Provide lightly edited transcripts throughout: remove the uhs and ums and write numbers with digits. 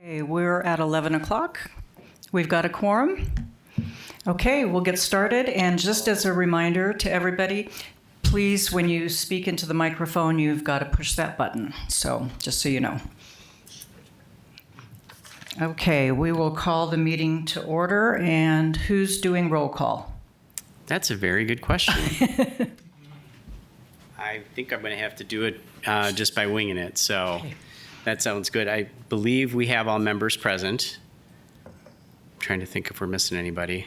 Okay, we're at 11 o'clock. We've got a quorum. Okay, we'll get started. And just as a reminder to everybody, please, when you speak into the microphone, you've got to push that button. So just so you know. Okay, we will call the meeting to order. And who's doing roll call? That's a very good question. I think I'm going to have to do it just by winging it. So Okay. That sounds good. I believe we have all members present. I'm trying to think if we're missing anybody.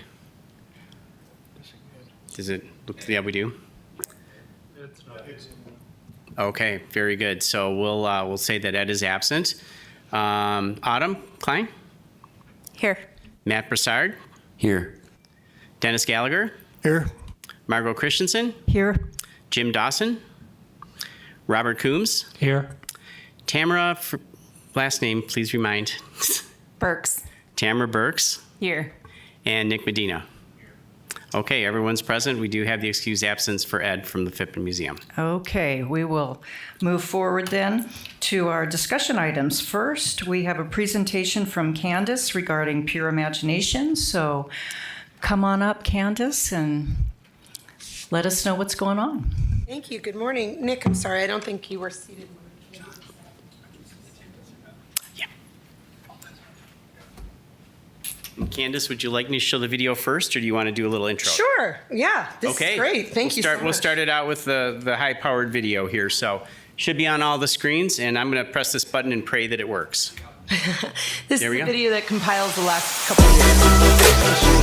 Does it look? Yeah, we do. Okay, very good. So we'll say that Ed is absent. Autumn Klein, Here. Matt Broussard, Here. Dennis Gallagher, Here. Margot Christensen, Here. Jim Dawson, Robert Coombs, Here. Tamara, last name, please remind. Burks. Tamara Burks, Here. and Nick Medina. Okay, everyone's present. We do have the excused absence for Ed from the Phippen Museum. Okay, we will move forward then to our discussion items. First, we have a presentation from Candace regarding Pure Imagination. So come on up, Candace, and let us know what's going on. Thank you. Good morning. Nick, I'm sorry. I don't think you were seated. Candace, would you like me to show the video first, or do you want to do a little intro? Sure. Yeah. This Okay. is great. Thank you so much. We'll start it out with the high-powered video here. So should be on all the screens, and I'm going to press this button and pray that it works. This There is we a go. video that compiles the last couple of years.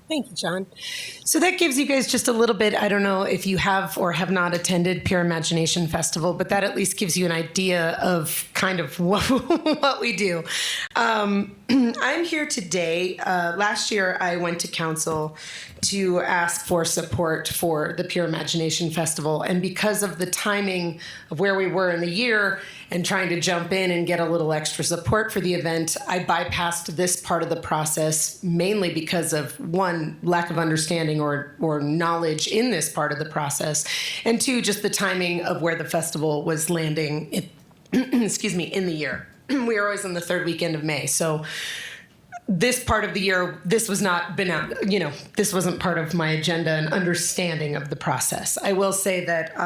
Thank you, John. So that gives you guys just a little bit, I don't know if you have or have not attended Pure Imagination Festival, but that at least gives you an idea of kind of what we do. I'm here today. Last year, I went to council to ask for support for the Pure Imagination Festival. And because of the timing of where we were in the year and trying to jump in and get a little extra support for the event, I bypassed this part of the process mainly because of, one, lack of understanding or knowledge in this part of the process, and two, just the timing of where the festival was landing, excuse me, in the year. We are always on the third weekend of May. So this part of the year, this was not been out, this wasn't part of my agenda and understanding of the process. I will say that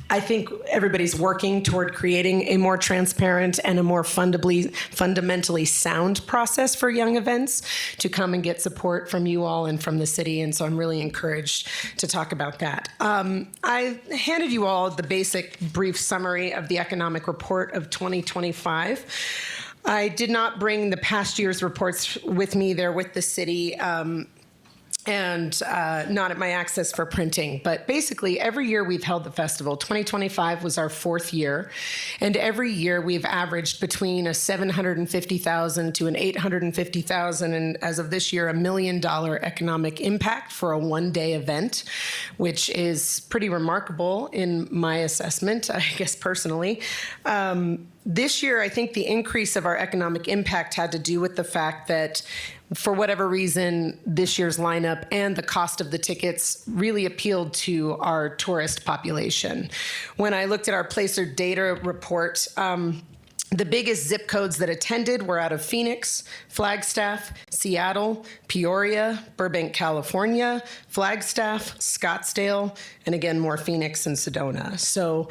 I think everybody's working toward creating a more transparent and a more fundamentally sound process for young events to come and get support from you all and from the city. And so I'm really encouraged to talk about that. I handed you all the basic brief summary of the economic report of 2025. I did not bring the past year's reports with me. They're with the city. And not at my access for printing. But basically, every year we've held the festival. 2025 was our fourth year. And every year we've averaged between a $750,000 to an $850,000, and as of this year, $1 million economic impact for a one-day event, which is pretty remarkable in my assessment, I guess personally. This year, I think the increase of our economic impact had to do with the fact that for whatever reason, this year's lineup and the cost of the tickets really appealed to our tourist population. When I looked at our Placer data report, the biggest zip codes that attended were out of Phoenix, Flagstaff, Seattle, Peoria, Burbank, California, Flagstaff, Scottsdale, and again, more Phoenix and Sedona. So,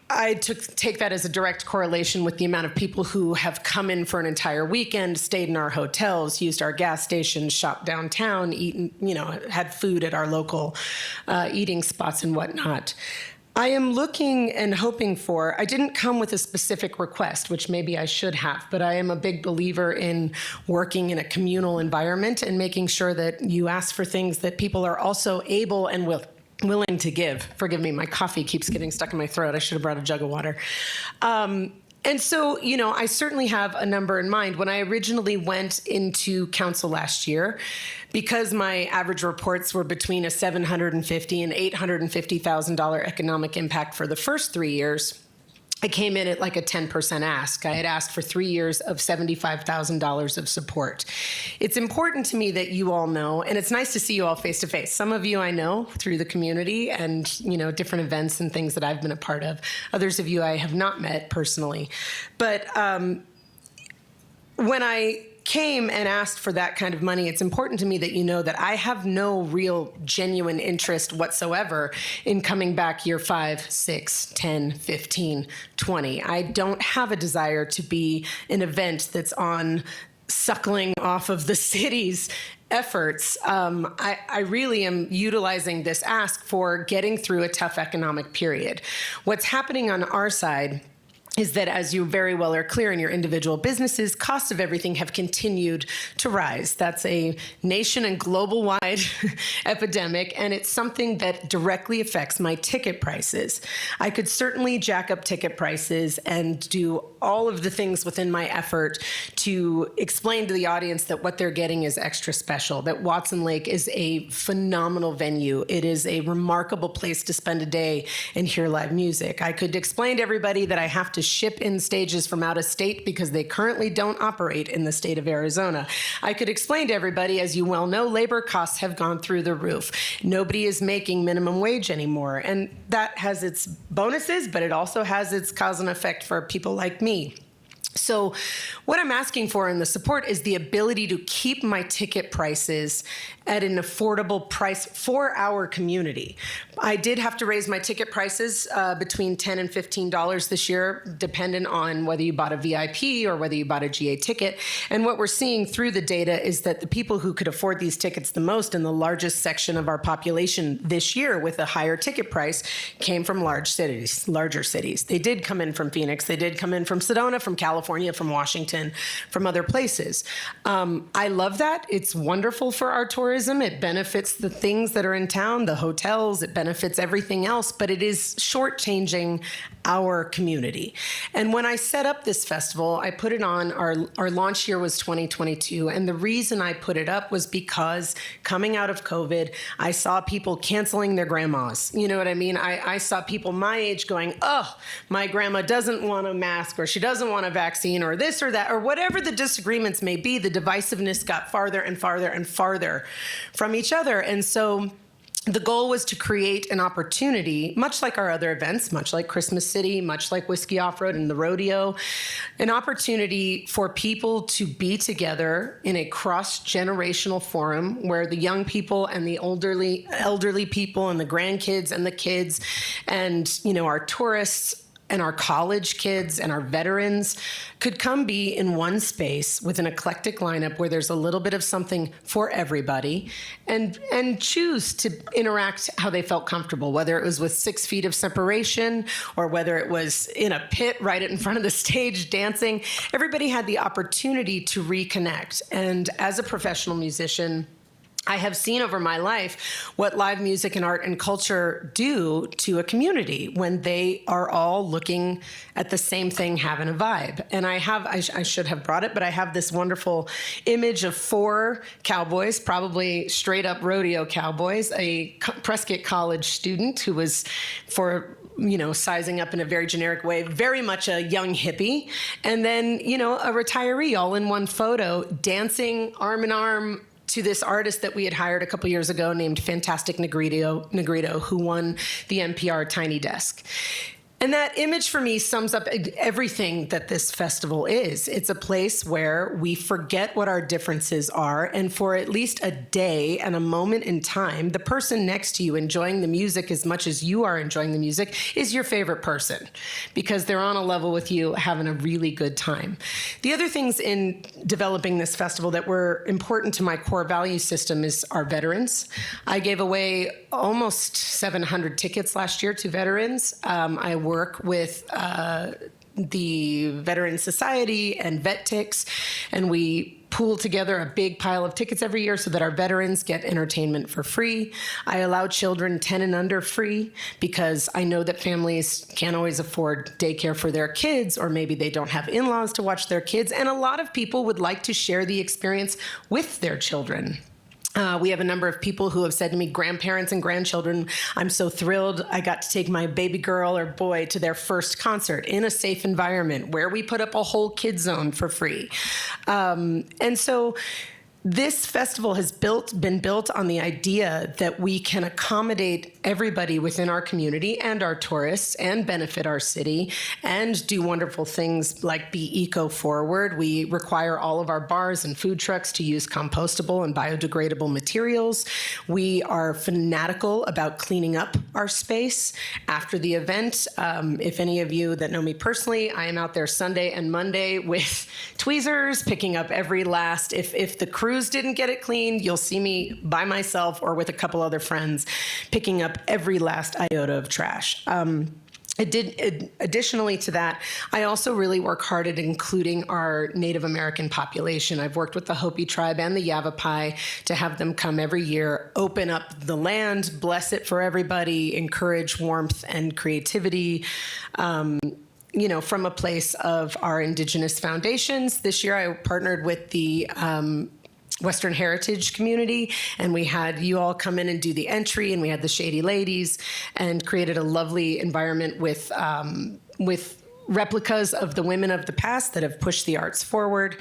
I take that as a direct correlation with the amount of people who have come in for an entire weekend, stayed in our hotels, used our gas stations, shopped downtown, eaten, had food at our local eating spots and whatnot. I am looking and hoping for, I didn't come with a specific request, which maybe I should have, but I am a big believer in working in a communal environment and making sure that you ask for things that people are also able and willing to give. Forgive me, my coffee keeps getting stuck in my throat. I should have brought a jug of water. And so, I certainly have a number in mind. When I originally went into council last year, because my average reports were between a $750,000 and $850,000 economic impact for the first 3 years, I came in at like a 10% ask. I had asked for 3 years of $75,000 of support. It's important to me that you all know, and it's nice to see you all face to face. Some of you I know through the community and, different events and things that I've been a part of. Others of you I have not met personally. But when I came and asked for that kind of money, it's important to me that you know that I have no real genuine interest whatsoever in coming back year 5, 6, 10, 15, 20. I don't have a desire to be an event that's on suckling off of the city's efforts. I really am utilizing this ask for getting through a tough economic period. What's happening on our side is that, as you very well are clear in your individual businesses, costs of everything have continued to rise. That's a nation and global-wide epidemic, and it's something that directly affects my ticket prices. I could certainly jack up ticket prices and do all of the things within my effort to explain to the audience that what they're getting is extra special, that Watson Lake is a phenomenal venue. It is a remarkable place to spend a day and hear live music. I could explain to everybody that I have to ship in stages from out of state because they currently don't operate in the state of Arizona. I could explain to everybody, as you well know, labor costs have gone through the roof. Nobody is making minimum wage anymore. And that has its bonuses, but it also has its cause and effect for people like me. So what I'm asking for in the support is the ability to keep my ticket prices at an affordable price for our community. I did have to raise my ticket prices between $10 and $15 this year, dependent on whether you bought a VIP or whether you bought a GA ticket. And what we're seeing through the data is that the people who could afford these tickets the most in the largest section of our population this year with a higher ticket price came from larger cities. They did come in from Phoenix. They did come in from Sedona, from California, from Washington, from other places. I love that. It's wonderful for our tourism. It benefits the things that are in town, the hotels, it benefits everything else, but it is shortchanging our community. And when I set up this festival, I put it on, our launch year was 2022, and the reason I put it up was because coming out of COVID, I saw people canceling their grandmas. You know what I mean? I saw people my age going, oh, my grandma doesn't want a mask, or she doesn't want a vaccine, or this or that, or whatever the disagreements may be. The divisiveness got farther and farther and farther from each other. And so the goal was to create an opportunity, much like our other events, much like Christmas City, much like Whiskey Off-Road and the rodeo, an opportunity for people to be together in a cross-generational forum where the young people and the elderly people and the grandkids and the kids and, our tourists and our college kids and our veterans could come be in one space with an eclectic lineup where there's a little bit of something for everybody and choose to interact how they felt comfortable, whether it was with 6 feet of separation or whether it was in a pit right in front of the stage dancing. Everybody had the opportunity to reconnect. And as a professional musician, I have seen over my life what live music and art and culture do to a community when they are all looking at the same thing, having a vibe. And I should have brought it, but I have this wonderful image of 4 cowboys, probably straight up rodeo cowboys, a Prescott College student who was sizing up in a very generic way, very much a young hippie, and then, a retiree all in one photo, dancing arm in arm to this artist that we had hired a couple years ago named Fantastic Negrito, who won the NPR Tiny Desk. And that image for me sums up everything that this festival is. It's a place where we forget what our differences are, and for at least a day and a moment in time, the person next to you enjoying the music as much as you are enjoying the music is your favorite person because they're on a level with you having a really good time. The other things in developing this festival that were important to my core value system is our veterans. I gave away almost 700 tickets last year to veterans. I work with the Veteran Society and VetTix, and we pool together a big pile of tickets every year so that our veterans get entertainment for free. I allow children 10 and under free because I know that families can't always afford daycare for their kids, or maybe they don't have in-laws to watch their kids, and a lot of people would like to share the experience with their children. We have a number of people who have said to me, grandparents and grandchildren, I'm so thrilled I got to take my baby girl or boy to their first concert in a safe environment where we put up a whole kid zone for free. And so this festival has been built on the idea that we can accommodate everybody within our community and our tourists and benefit our city and do wonderful things like be eco-forward. We require all of our bars and food trucks to use compostable and biodegradable materials. We are fanatical about cleaning up our space after the event. If any of you that know me personally, I am out there Sunday and Monday with tweezers, picking up every last, if the crews didn't get it cleaned, you'll see me by myself or with a couple other friends picking up every last iota of trash. Additionally to that, I also really work hard at including our Native American population. I've worked with the Hopi tribe and the Yavapai to have them come every year, open up the land, bless it for everybody, encourage warmth and creativity. From a place of our Indigenous foundations. This year I partnered with the Western Heritage community, and we had you all come in and do the entry, and we had the Shady Ladies, and created a lovely environment with replicas of the women of the past that have pushed the arts forward.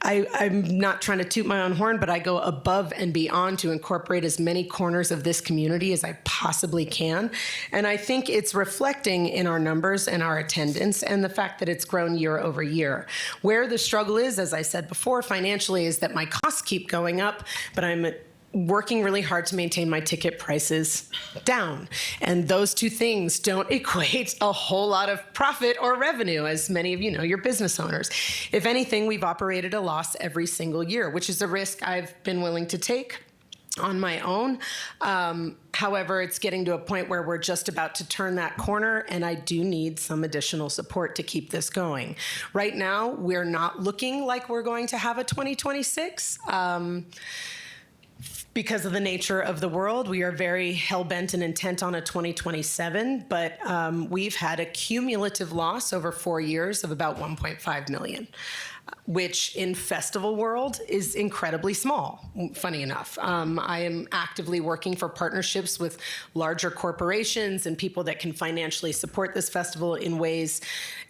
I'm not trying to toot my own horn, but I go above and beyond to incorporate as many corners of this community as I possibly can. And I think it's reflecting in our numbers and our attendance and the fact that it's grown year over year. Where the struggle is, as I said before, financially, is that my costs keep going up, but I'm working really hard to maintain my ticket prices down. And those two things don't equate a whole lot of profit or revenue, as many of you know, you're business owners. If anything, we've operated a loss every single year, which is a risk I've been willing to take on my own. However, it's getting to a point where we're just about to turn that corner, and I do need some additional support to keep this going. Right now, we're not looking like we're going to have a 2026. Because of the nature of the world, we are very hell-bent and intent on a 2027, but we've had a cumulative loss over 4 years of about 1.5 million, which in festival world is incredibly small, funny enough. I am actively working for partnerships with larger corporations and people that can financially support this festival in ways,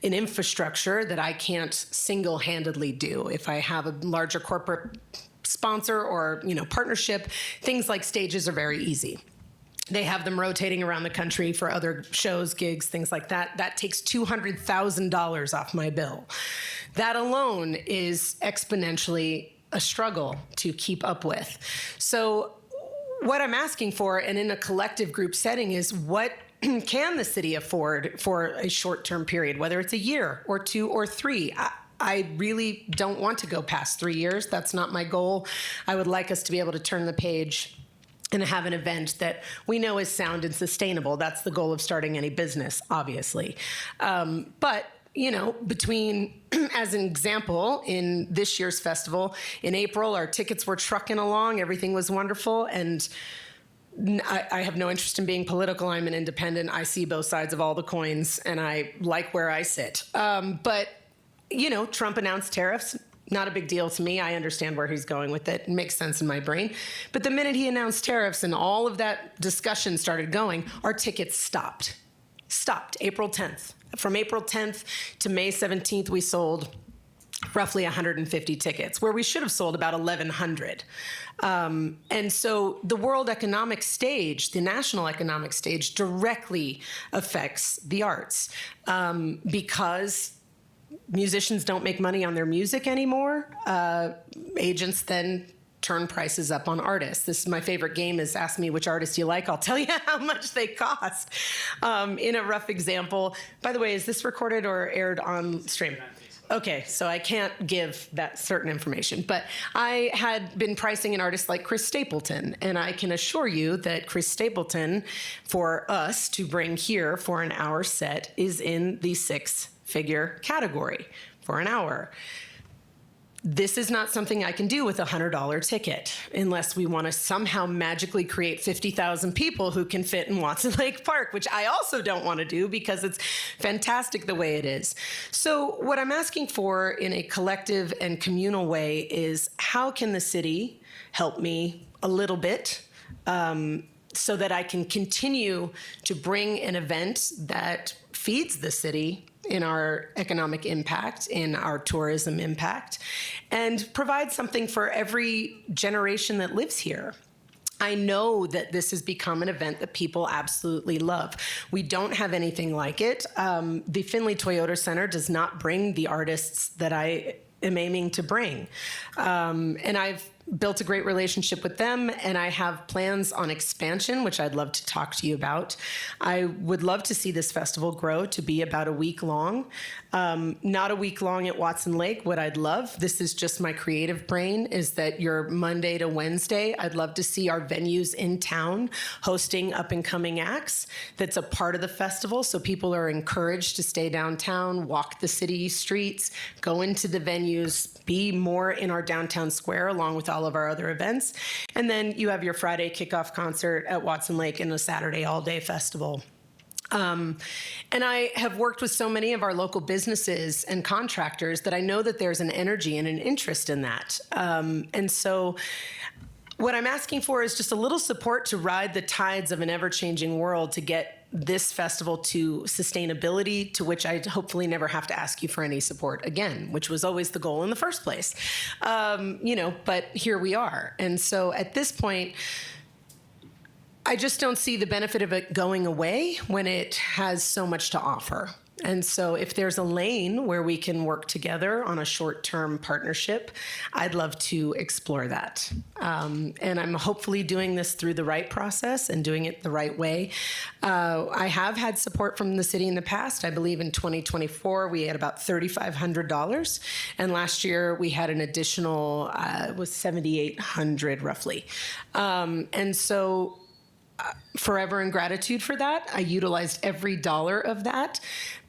in infrastructure that I can't single-handedly do. If I have a larger corporate sponsor or partnership, things like stages are very easy. They have them rotating around the country for other shows, gigs, things like that. That takes $200,000 off my bill. That alone is exponentially a struggle to keep up with. So what I'm asking for, and in a collective group setting, is what can the city afford for a short-term period, whether it's a year or 2 or 3? I really don't want to go past 3 years. That's not my goal. I would like us to be able to turn the page and have an event that we know is sound and sustainable. That's the goal of starting any business, obviously. But, you know, between, as an example, in this year's festival, in April, our tickets were trucking along. Everything was wonderful. And I have no interest in being political. I'm an independent. I see both sides of all the coins, and I like where I sit. But, you know, Trump announced tariffs. Not a big deal to me. I understand where he's going with it. It makes sense in my brain. But the minute he announced tariffs and all of that discussion started going, our tickets stopped. April 10th. From April 10th to May 17th, we sold roughly 150 tickets, where we should have sold about 1,100. And so the world economic stage, the national economic stage, directly affects the arts because musicians don't make money on their music anymore. Agents then turn prices up on artists. This is my favorite game, is ask me which artist you like. I'll tell you how much they cost. In a rough example, by the way, is this recorded or aired on stream? Okay, so I can't give that certain information, but I had been pricing an artist like Chris Stapleton, and I can assure you that Chris Stapleton, for us to bring here for an hour set, is in the 6-figure category for an hour. This is not something I can do with a $100 ticket unless we want to somehow magically create 50,000 people who can fit in Watson Lake Park, which I also don't want to do because it's fantastic the way it is. So what I'm asking for in a collective and communal way is, how can the city help me a little bit so that I can continue to bring an event that feeds the city in our economic impact, in our tourism impact, and provide something for every generation that lives here. I know that this has become an event that people absolutely love. We don't have anything like it. The Findlay Toyota Center does not bring the artists that I am aiming to bring. And I've built a great relationship with them, and I have plans on expansion, which I'd love to talk to you about. I would love to see this festival grow to be about a week long. Not a week long at Watson Lake. What I'd love, this is just my creative brain, is that your Monday to Wednesday, I'd love to see our venues in town hosting up and coming acts. That's a part of the festival, so people are encouraged to stay downtown, walk the city streets, go into the venues, be more in our downtown square along with all of our other events. And then you have your Friday kickoff concert at Watson Lake and a Saturday all-day festival. And I have worked with so many of our local businesses and contractors that I know that there's an energy and an interest in that. And so what I'm asking for is just a little support to ride the tides of an ever-changing world to get this festival to sustainability, to which I hopefully never have to ask you for any support again, which was always the goal in the first place. But here we are. And so at this point, I just don't see the benefit of it going away when it has so much to offer. And so if there's a lane where we can work together on a short-term partnership, I'd love to explore that. And I'm hopefully doing this through the right process and doing it the right way. I have had support from the city in the past. I believe in 2024, we had about $3,500. And last year, we had an additional, it was $7,800 roughly. And so forever in gratitude for that. I utilized every dollar of that.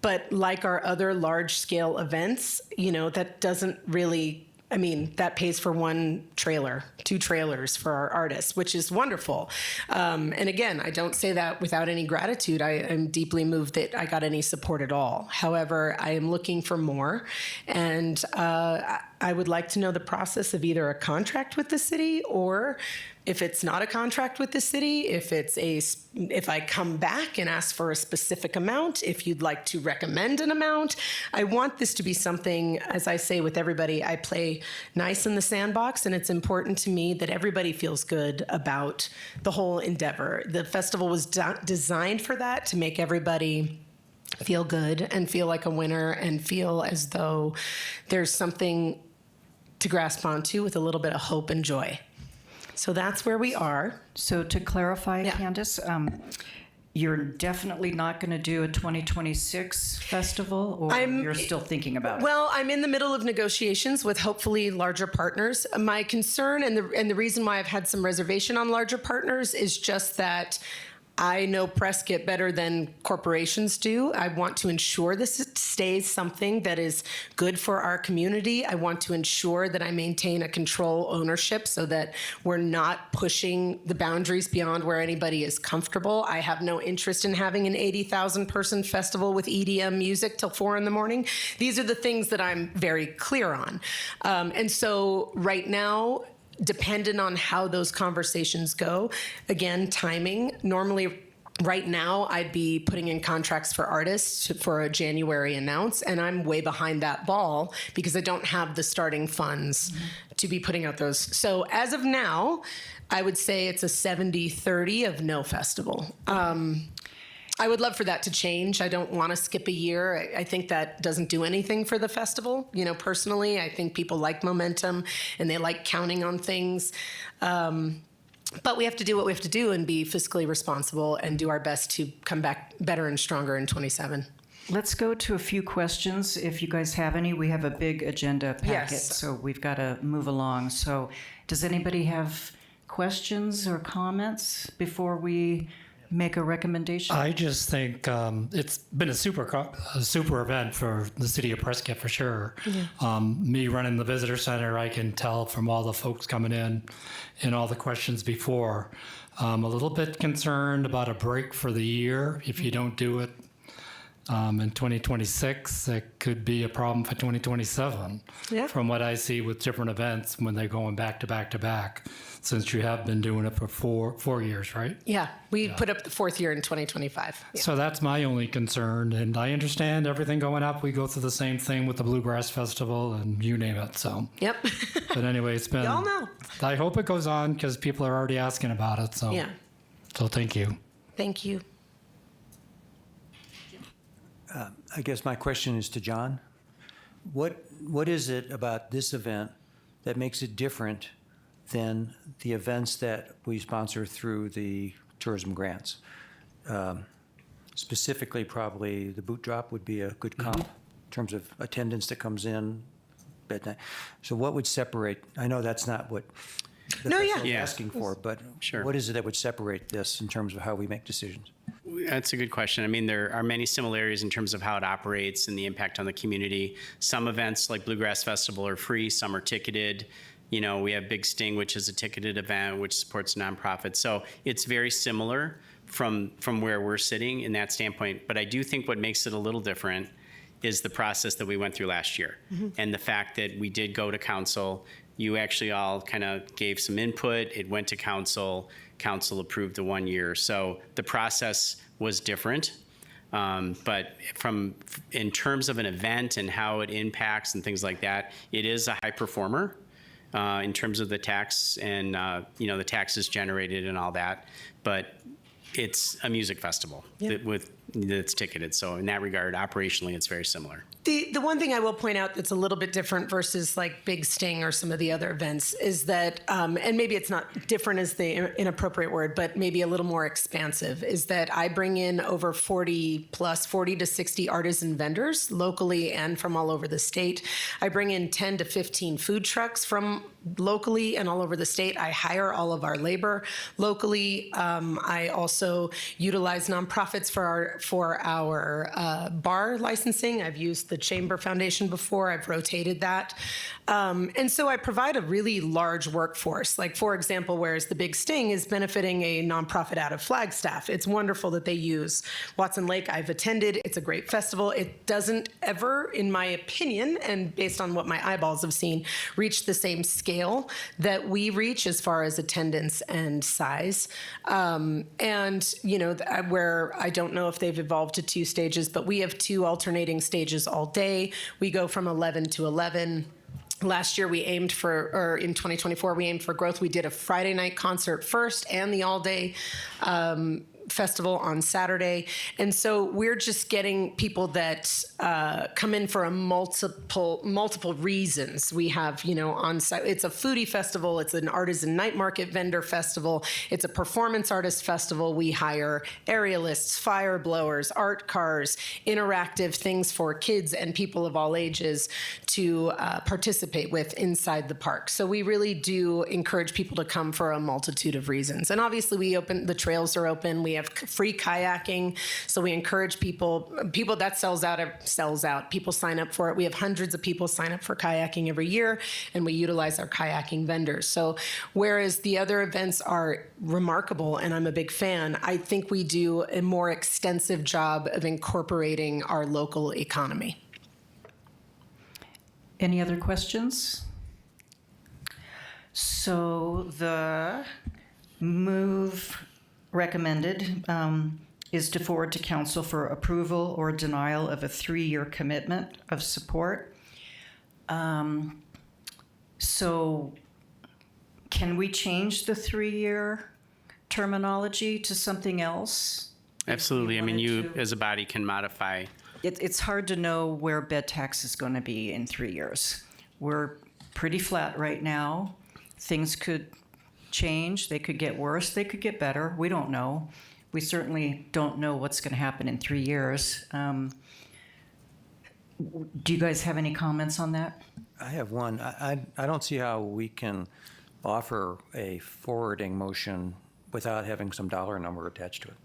But like our other large scale events, that doesn't really, that pays for 1 trailer, 2 trailers for our artists, which is wonderful. And again, I don't say that without any gratitude. I am deeply moved that I got any support at all. However, I am looking for more. And I would like to know the process of either a contract with the city or if it's not a contract with the city, if I come back and ask for a specific amount, if you'd like to recommend an amount, I want this to be something, as I say with everybody, I play nice in the sandbox, and it's important to me that everybody feels good about the whole endeavor. The festival was designed for that, to make everybody feel good and feel like a winner and feel as though there's something to grasp onto with a little bit of hope and joy. So that's where we are. So to clarify, Yeah. Candace, you're definitely not going to do a 2026 festival, or you're still thinking about it? Well, I'm in the middle of negotiations with hopefully larger partners. My concern and the reason why I've had some reservation on larger partners is just that I know Prescott better than corporations do. I want to ensure this stays something that is good for our community. I want to ensure that I maintain a control ownership so that we're not pushing the boundaries beyond where anybody is comfortable. I have no interest in having an 80,000 person festival with EDM music till 4 a.m. These are the things that I'm very clear on. And so right now, dependent on how those conversations go, again, timing. Normally, right now, I'd be putting in contracts for artists for a January announce, and I'm way behind that ball because I don't have the starting funds to be putting out those. So as of now, I would say it's a 70-30 of no festival. I would love for that to change. I don't want to skip a year. I think that doesn't do anything for the festival. You know, personally, I think people like momentum and they like counting on things. But we have to do what we have to do and be fiscally responsible and do our best to come back better and stronger in 27. Let's go to a few questions, if you guys have any. We have a big agenda packet, Yes. so we've got to move along. So does anybody have questions or comments before we make a recommendation? I just think it's been a super event for the city of Prescott for sure. Yeah. Me running the visitor center, I can tell from all the folks coming in and all the questions before. A little bit concerned about a break for the year. If you don't do it in 2026, that could be a problem for 2027. Yeah. From what I see with different events when they're going back to back to back, since you have been doing it for four years, right? Yeah, we put up the 4th year in 2025. Yeah. So that's my only concern, and I understand everything going up. We go through the same thing with the Bluegrass Festival and you name it. So, Yep. but anyway, it's been. Y'all know. I hope it goes on because people are already asking about it. So, Yeah. So thank you. Thank you. I guess my question is to John. What is it about this event that makes it different than the events that we sponsor through the tourism grants? Specifically, probably the boot drop would be a good comp in terms of attendance that comes in. So what would separate? I know that's not what the No, yeah. festival is Yeah. asking for, but Sure. what is it that would separate this in terms of how we make decisions? That's a good question. I mean, there are many similarities in terms of how it operates and the impact on the community. Some events like Bluegrass Festival are free, some are ticketed. You know, we have Big Sting, which is a ticketed event, which supports nonprofits. So it's very similar from where we're sitting in that standpoint. But I do think what makes it a little different is the process that we went through last year. And the fact that we did go to council. You actually all kind of gave some input. It went to council. Council approved the 1 year. So the process was different. But in terms of an event and how it impacts and things like that, it is a high performer in terms of the tax and the taxes generated and all that. But it's a music festival that's ticketed. So in that regard, operationally, it's very similar. The one thing I will point out that's a little bit different versus like Big Sting or some of the other events is that, and maybe it's not different as the inappropriate word, but maybe a little more expansive, is that I bring in over 40 to 60 artisan vendors locally and from all over the state. I bring in 10 to 15 food trucks from locally and all over the state. I hire all of our labor locally. I also also utilize nonprofits for our bar licensing. I've used the Chamber Foundation before. I've rotated that. And so I provide a really large workforce. Like, for example, whereas the Big Sting is benefiting a nonprofit out of Flagstaff. It's wonderful that they use Watson Lake. I've attended. It's a great festival. It doesn't ever, in my opinion, and based on what my eyeballs have seen, reach the same scale that we reach as far as attendance and size. And, you know, where I don't know if they've evolved to 2 stages, but we have 2 alternating stages all day. We go from 11 to 11. Last year, we aimed for, or in 2024, we aimed for growth. We did a Friday night concert first and the all-day festival on Saturday. And so we're just getting people that come in for a multiple reasons. We have, you know, on site, it's a foodie festival. It's an artisan night market vendor festival. It's a performance artist festival. We hire aerialists, fire blowers, art cars, interactive things for kids and people of all ages to participate with inside the park. So we really do encourage people to come for a multitude of reasons. And obviously the trails are open. We have free kayaking. So we encourage people that sells out. People sign up for it. We have hundreds of people sign up for kayaking every year, and we utilize our kayaking vendors. So whereas the other events are remarkable, and I'm a big fan, I think we do a more extensive job of incorporating our local economy. Any other questions? So the move recommended is to forward to council for approval or denial of a 3-year commitment of support. So can we change the 3-year terminology to something else? Absolutely. I mean, you as a body can modify. It's hard to know where bed tax is going to be in 3 years. We're pretty flat right now. Things could change. They could get worse. They could get better. We don't know. We certainly don't know what's going to happen in 3 years. Do you guys have any comments on that? I have one. I don't see how we can offer a forwarding motion without having some dollar number attached to it.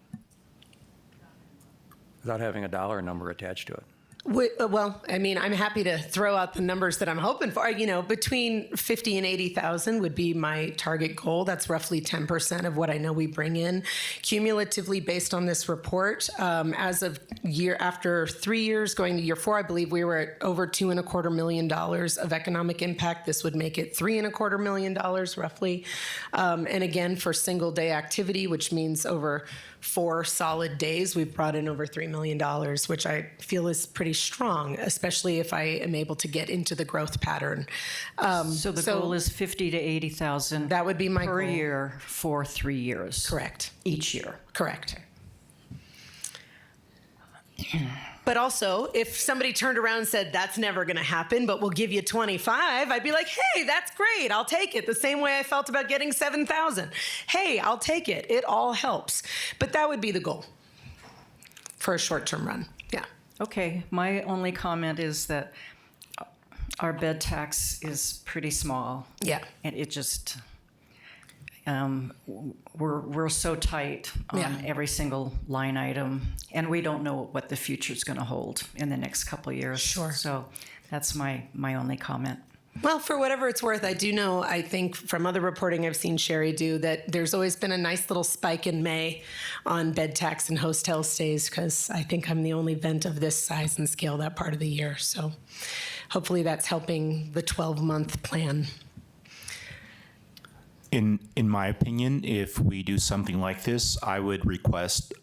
Without having a dollar number attached to it. Well, I mean, I'm happy to throw out the numbers that I'm hoping for. You know, between 50 and 80,000 would be my target goal. That's roughly 10% of what I know we bring in. Cumulatively, based on this report, as of after 3 years, going to year 4, I believe we were at over $2.25 million of economic impact. This would make it $3.25 million roughly. And again, for single day activity, which means over 4 solid days, we've brought in over $3 million, which I feel is pretty strong, especially if I am able to get into the growth pattern. So the goal is 50 to 80,000. That would be my per goal. year for 3 years. Correct. Each year. Correct. But also, if somebody turned around and said, that's never going to happen, but we'll give you 25, I'd be like, hey, that's great. I'll take it. The same way I felt about getting 7,000. Hey, I'll take it. It all helps. But that would be the goal for a short-term run. Yeah. Okay. My only comment is that our bed tax is pretty small. Yeah. And it just, we're so tight on every single line item, and we don't know what the future's going to hold in the next couple of years. Sure. So that's my only comment. Well, for whatever it's worth, I do know, I think from other reporting I've seen Sherry do, that there's always been a nice little spike in May on bed tax and hostel stays, because I think I'm the only event of this size and scale that part of the year. So hopefully that's helping the 12-month plan. In my opinion, if we do something like this, I would request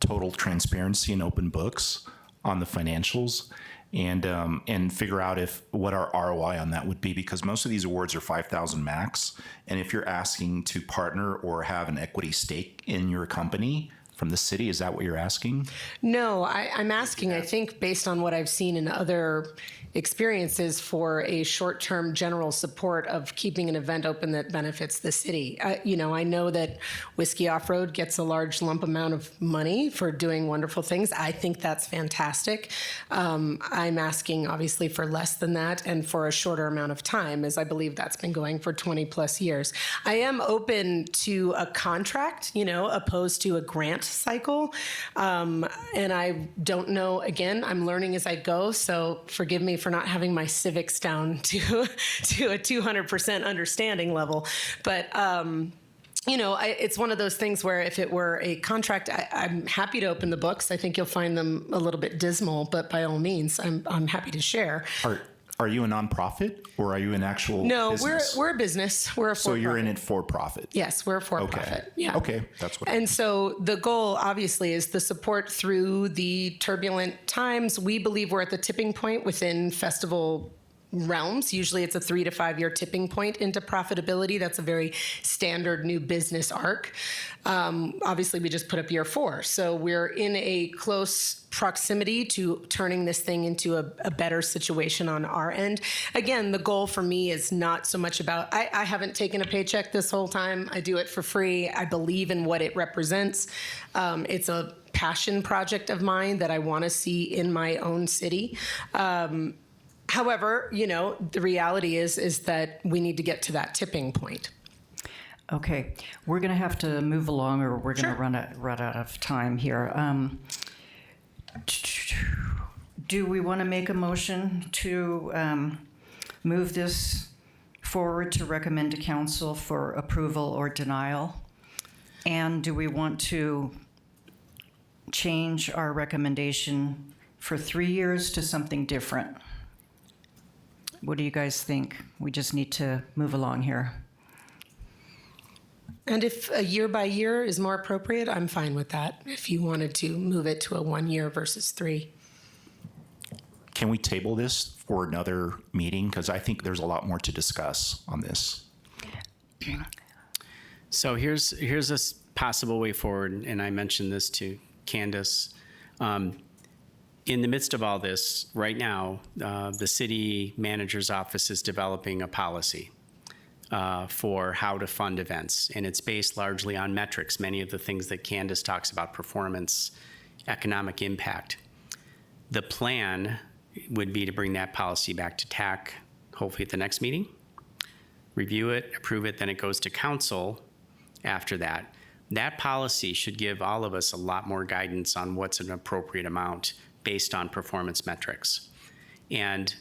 total transparency and open books on the financials, and figure out what our ROI on that would be, because most of these awards are 5,000 max, and if you're asking to partner or have an equity stake in your company, from the city? Is that what you're asking? No, I'm asking, I think, based on what I've seen in other experiences, for a short-term general support of keeping an event open that benefits the city. I know that Whiskey Off-Road gets a large lump amount of money for doing wonderful things. I think that's fantastic. I'm asking, obviously, for less than that and for a shorter amount of time, as I believe that's been going for 20-plus years. I am open to a contract, opposed to a grant cycle. And I don't know, again, I'm learning as I go, so forgive me for not having my civics down to a 200% understanding level. But, it's one of those things where if it were a contract, I'm happy to open the books. I think you'll find them a little bit dismal, but by all means, I'm happy to share. Are you a nonprofit or are you an actual No, business? we're a business. We're a So for-profit. you're in it for profit? Yes, we're a for-profit. Okay. Yeah. Okay, that's what. And so the goal, obviously, is the support through the turbulent times. We believe we're at the tipping point within festival realms. Usually it's a 3 to 5 year tipping point into profitability. That's a very standard new business arc. Obviously, we just put up year 4. So we're in a close proximity to turning this thing into a better situation on our end. Again, the goal for me is not so much about, I haven't taken a paycheck this whole time. I do it for free. I believe in what it represents. It's a passion project of mine that I want to see in my own city. However, the reality is that we need to get to that tipping point. Okay, we're going to have to move along, or we're going to run out of time here. Do we want to make a motion to move this forward to recommend to council for approval or denial? And do we want to change our recommendation for 3 years to something different? What do you guys think? We just need to move along here. And if a year by year is more appropriate, I'm fine with that. If you wanted to move it to a 1 year versus 3. Can we table this for another meeting? Because I think there's a lot more to discuss on this. So here's a possible way forward, and I mentioned this to Candace. In the midst of all this, right now, the city manager's office is developing a policy for how to fund events, and it's based largely on metrics, many of the things that Candace talks about: performance, economic impact. The plan would be to bring that policy back to TAC, hopefully at the next meeting, review it, approve it, then it goes to council after that. That policy should give all of us a lot more guidance on what's an appropriate amount based on performance metrics. And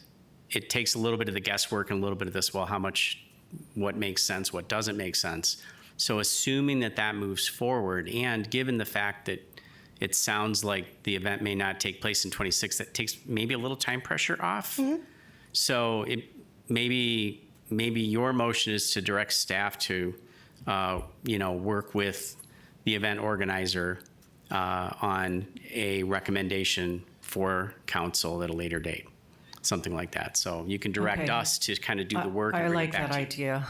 it takes a little bit of the guesswork and a little bit of this, well, how much, what makes sense, what doesn't make sense. So assuming that moves forward, and given the fact that it sounds like the event may not take place in 26, that takes maybe a little time pressure off. Mm-hmm. So maybe your motion is to direct staff to, work with the event organizer on a recommendation for council at a later date, something like that. So you can direct us to kind of do the work. I like that idea.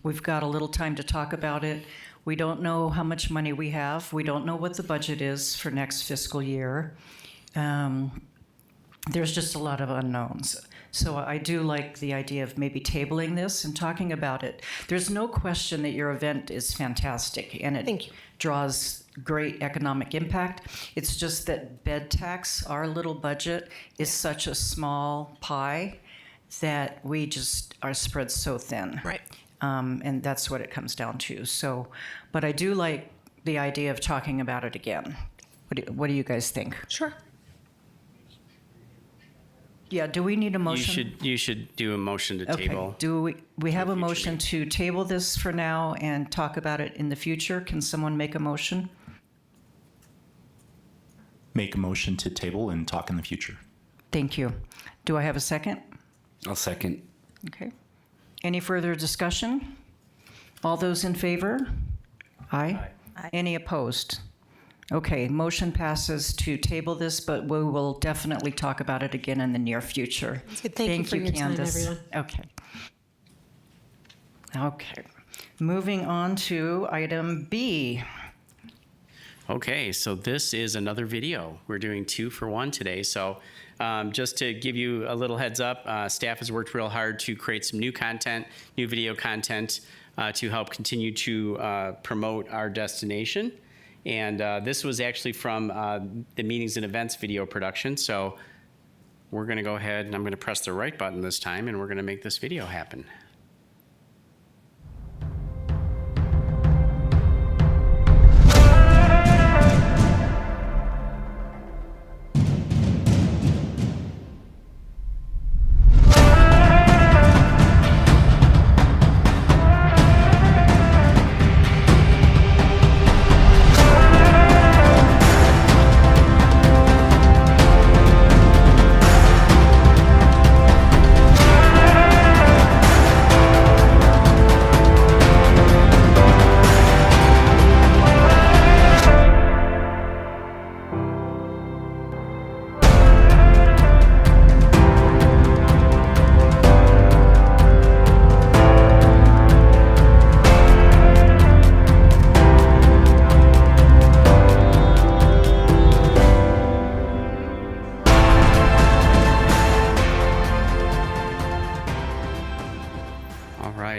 We've got a little time to talk about it. We don't know how much money we have. We don't know what the budget is for next fiscal year. There's just a lot of unknowns. So I do like the idea of maybe tabling this and talking about it. There's no question that your event is fantastic and it draws great economic impact. It's just that bed tax, our little budget, is such a small pie that we just are spread so thin. Right. And that's what it comes down to. So, but I do like the idea of talking about it again. What do you guys think? Sure. Yeah, do we need a motion? You should do a motion to table. Okay, do we have a motion to table this for now and talk about it in the future? Can someone make a motion? Make a motion to table and talk in the future. Thank you. Do I have a second? I'll second. Okay. Any further discussion? All those in favor? Aye. Any opposed? Okay, motion passes to table this, but we will definitely talk about it again in the near future. Thank you for your time, everyone. Okay. Okay. Moving on to item B. Okay, so this is another video. We're doing 2 for 1 today. So just to give you a little heads up, staff has worked real hard to create some new content, new video content to help continue to promote our destination. And this was actually from the meetings and events video production. So we're going to go ahead and I'm going to press the right button this time and we're going to make this video happen.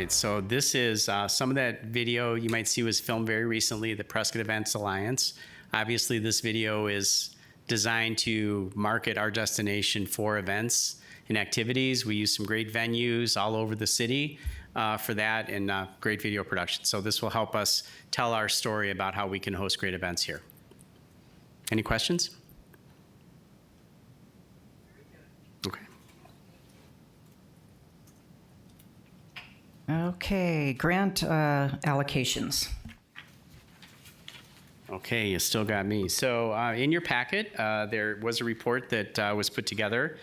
So this is some of that video you might see was filmed very recently, the Prescott Events Alliance. Obviously, this video is designed to market our destination for events and activities. We use some great venues all over the city for that and great video production. So this will help us tell our story about how we can host great events here. Any questions? Okay. Okay, grant allocations. Okay, you still got me. So in your packet, there was a report that was put together.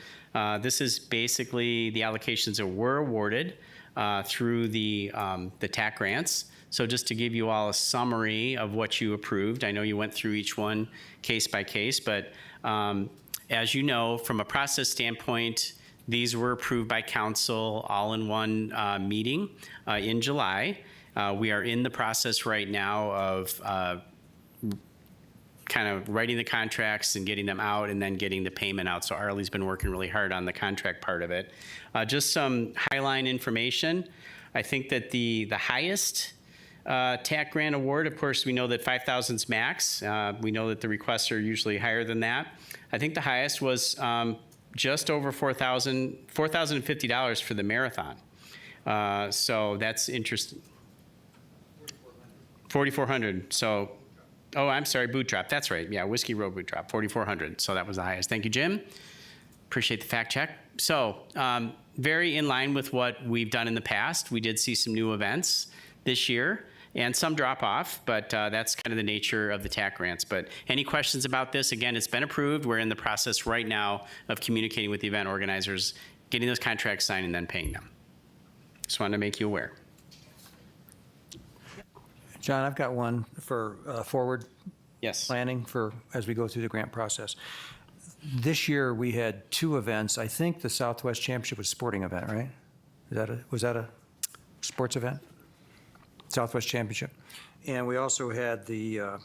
This is basically the allocations that were awarded through the TAC grants. So just to give you all a summary of what you approved, I know you went through each one case by case, but as you know, from a process standpoint, these were approved by council all in one meeting in July. We are in the process right now of kind of writing the contracts and getting them out and then getting the payment out. So Arlie's been working really hard on the contract part of it. Just some highline information. I think that the highest TAC grant award, of course, we know that 5,000's max. We know that the requests are usually higher than that. I think the highest was just over $4,050 for the marathon. So that's interesting. 4,400. So, oh, I'm sorry, boot drop. That's right. Yeah, Whiskey Road boot drop, 4,400. So that was the highest. Thank you, Jim. Appreciate the fact check. So very in line with what we've done in the past. We did see some new events this year and some drop off, but that's kind of the nature of the TAC grants. But any questions about this? Again, it's been approved. We're in the process right now of communicating with the event organizers, getting those contracts signed and then paying them. Just wanted to make you aware. John, I've got one for forward Yes. planning for as we go through the grant process. This year we had 2 events. I think the Southwest Championship was a sporting event, right? Was that a sports event? Southwest Championship. And we also had the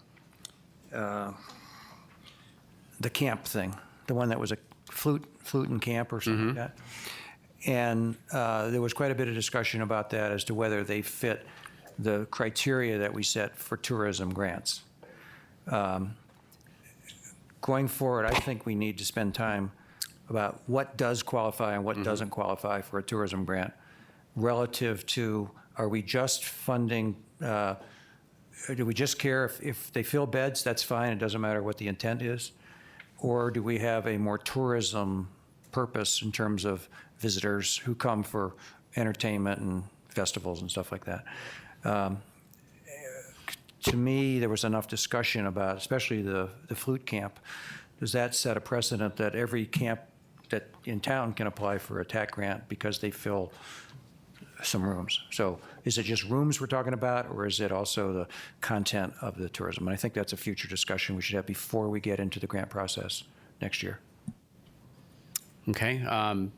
camp thing, the one that was a flute and camp or something like that. And there was quite a bit of discussion about that as to whether they fit the criteria that we set for tourism grants. Going forward, I think we need to spend time about what does qualify and what doesn't qualify for a tourism grant relative to, are we just funding, do we just care if they fill beds, that's fine, it doesn't matter what the intent is? Or do we have a more tourism purpose in terms of visitors who come for entertainment and festivals and stuff like that? To me, there was enough discussion about, especially the flute camp. Does that set a precedent that every camp that in town can apply for a TAC grant because they fill some rooms? So is it just rooms we're talking about, or is it also the content of the tourism? And I think that's a future discussion we should have before we get into the grant process next year. Okay. I'll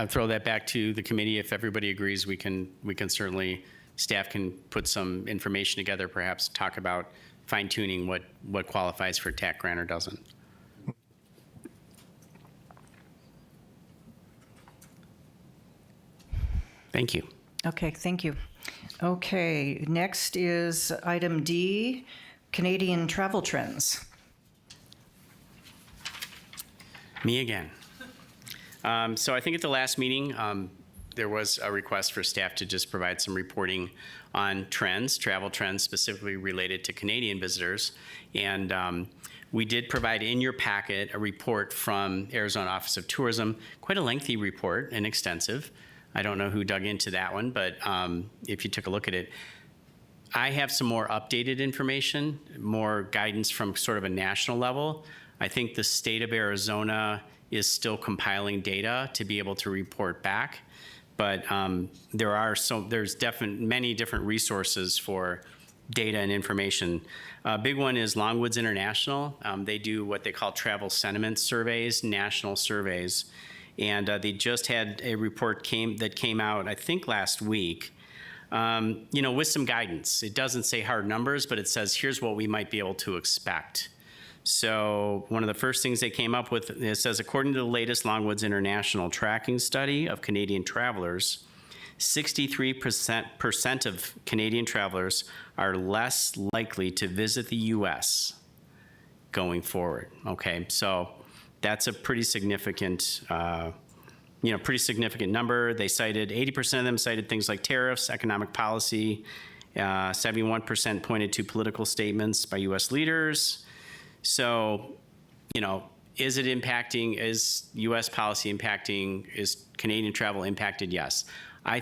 throw that back to the committee. If everybody agrees, we can certainly, staff can put some information together, perhaps talk about fine tuning what qualifies for TAC grant or doesn't. Thank you. Okay, thank you. Okay, next is item D, Canadian travel trends. Me again. So I think at the last meeting, there was a request for staff to just provide some reporting on trends, travel trends specifically related to Canadian visitors. And we did provide in your packet a report from Arizona Office of Tourism, quite a lengthy report and extensive. I don't know who dug into that one, but if you took a look at it, I have some more updated information, more guidance from sort of a national level. I think the state of Arizona is still compiling data to be able to report back, but there's many different resources for data and information. A big one is Longwoods International. They do what they call travel sentiment surveys, national surveys. And they just had a report that came out, I think, last week, with some guidance. It doesn't say hard numbers, but it says, here's what we might be able to expect. So one of the first things they came up with, it says, according to the latest Longwoods International tracking study of Canadian travelers, 63% of Canadian travelers are less likely to visit the U.S. going forward. Okay, so that's a pretty significant, number. They cited 80% of them cited things like tariffs, economic policy. 71% pointed to political statements by U.S. leaders. So, is it impacting? Is U.S. policy impacting? Is Canadian travel impacted? Yes. I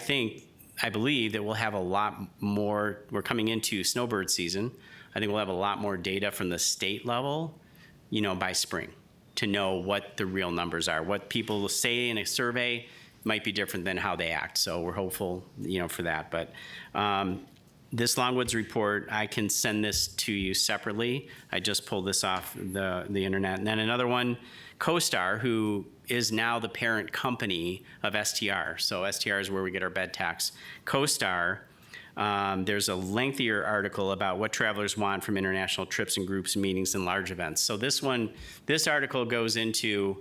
believe that we'll have a lot more. We're coming into snowbird season. I think we'll have a lot more data from the state level, by spring, to know what the real numbers are. What people say in a survey might be different than how they act. So we're hopeful, for that. But this Longwoods report, I can send this to you separately. I just pulled this off the internet. And then another one, CoStar, who is now the parent company of STR. So STR is where we get our bed tax. CoStar, there's a lengthier article about what travelers want from international trips and groups, meetings, and large events. So this article goes into